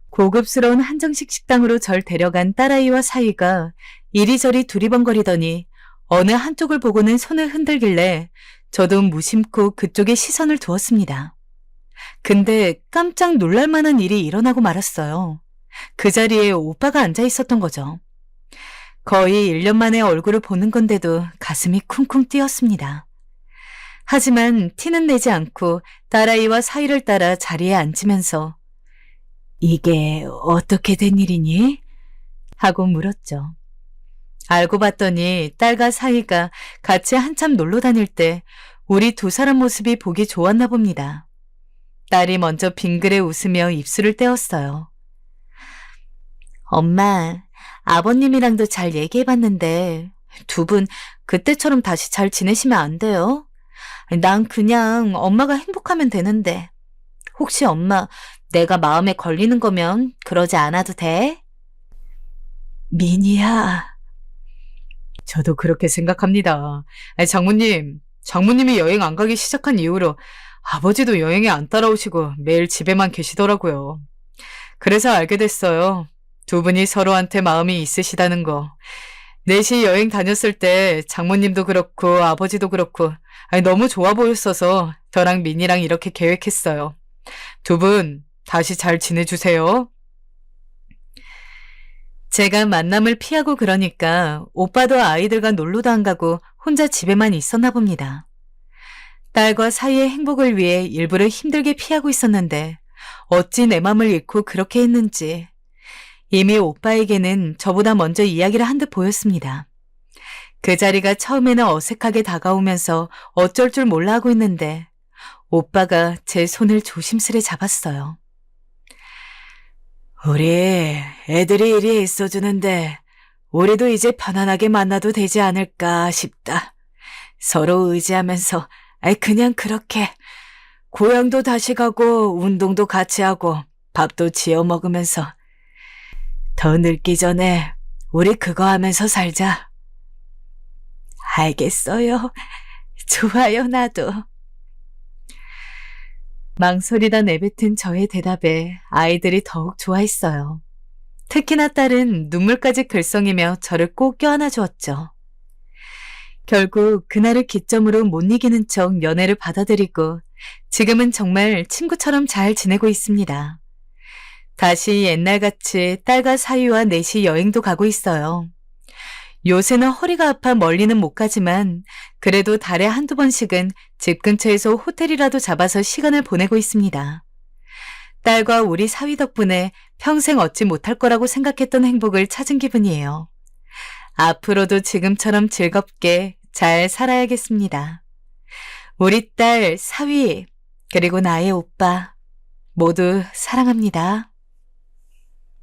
Speaker 3: 고급스러운 한정식 식당으로 절 데려간 딸아이와 사위가 이리저리 두리번거리더니 어느 한쪽을 보고는 손을 흔들길래 저도 무심코 그쪽에 시선을 두었습니다. 근데 깜짝 놀랄 만한 일이 일어나고 말았어요. 그 자리에 오빠가 앉아 있었던 거죠. 거의 1년 만에 얼굴을 보는 건데도 가슴이 쿵쿵 뛰었습니다. 하지만 티는 내지 않고 딸아이와 사위를 따라 자리에 앉으면서 이게 어떻게 된 일이니? 하고 물었죠. 알고 봤더니 딸과 사위가 같이 한참 놀러 다닐 때 우리 두 사람 모습이 보기 좋았나 봅니다. 딸이 먼저 빙그레 웃으며 입술을 떼었어요. 엄마, 아버님이랑도 잘 얘기해봤는데 두 분 그때처럼 다시 잘 지내시면 안 돼요? 난 그냥 엄마가 행복하면 되는데 혹시 엄마 내가 마음에 걸리는 거면 그러지 않아도 돼? 미니야. 저도 그렇게 생각합니다. 장모님이 여행 안 가기 시작한 이후로 아버지도 여행에 안 따라오시고 매일 집에만 계시더라고요. 그래서 알게 됐어요. 두 분이 서로한테 마음이 있으시다는 거. 넷이 여행 다녔을 때 장모님도 그렇고 아버지도 그렇고 너무 좋아 보였어서 저랑 민이랑 이렇게 계획했어요. 두 분 다시 잘 지내주세요. 제가 만남을 피하고 그러니까 오빠도 아이들과 놀러도 안 가고 혼자 집에만 있었나 봅니다. 딸과 사이의 행복을 위해 일부러 힘들게 피하고 있었는데 어찌 내 맘을 잃고 그렇게 했는지 이미 오빠에게는 저보다 먼저 이야기를 한 듯 보였습니다. 그 자리가 처음에는 어색하게 다가오면서 어쩔 줄 몰라 하고 있는데 오빠가 제 손을 조심스레 잡았어요. 우리 애들이 일이 있어주는데 우리도 이제 편안하게 만나도 되지 않을까 싶다. 서로 의지하면서 그냥 그렇게 고향도 다시 가고 운동도 같이 하고 밥도 지어 먹으면서 더 늙기 전에 우리 그거 하면서 살자. 알겠어요. 좋아요, 나도. 망설이다 내뱉은 저의 대답에 아이들이 더욱 좋아했어요. 특히나 딸은 눈물까지 글썽이며 저를 꼭 껴안아 주었죠. 결국 그날을 기점으로 못 이기는 척 연애를 받아들이고 지금은 정말 친구처럼 잘 지내고 있습니다. 다시 옛날같이 딸과 사위와 넷이 여행도 가고 있어요. 요새는 허리가 아파 멀리는 못 가지만 그래도 달에 한두 번씩은 집 근처에서 호텔이라도 잡아서 시간을 보내고 있습니다. 딸과 우리 사위 덕분에 평생 얻지 못할 거라고 생각했던 행복을 찾은 기분이에요. 앞으로도 지금처럼 즐겁게 잘 살아야겠습니다. 우리 딸, 사위, 그리고 나의 오빠 모두 사랑합니다.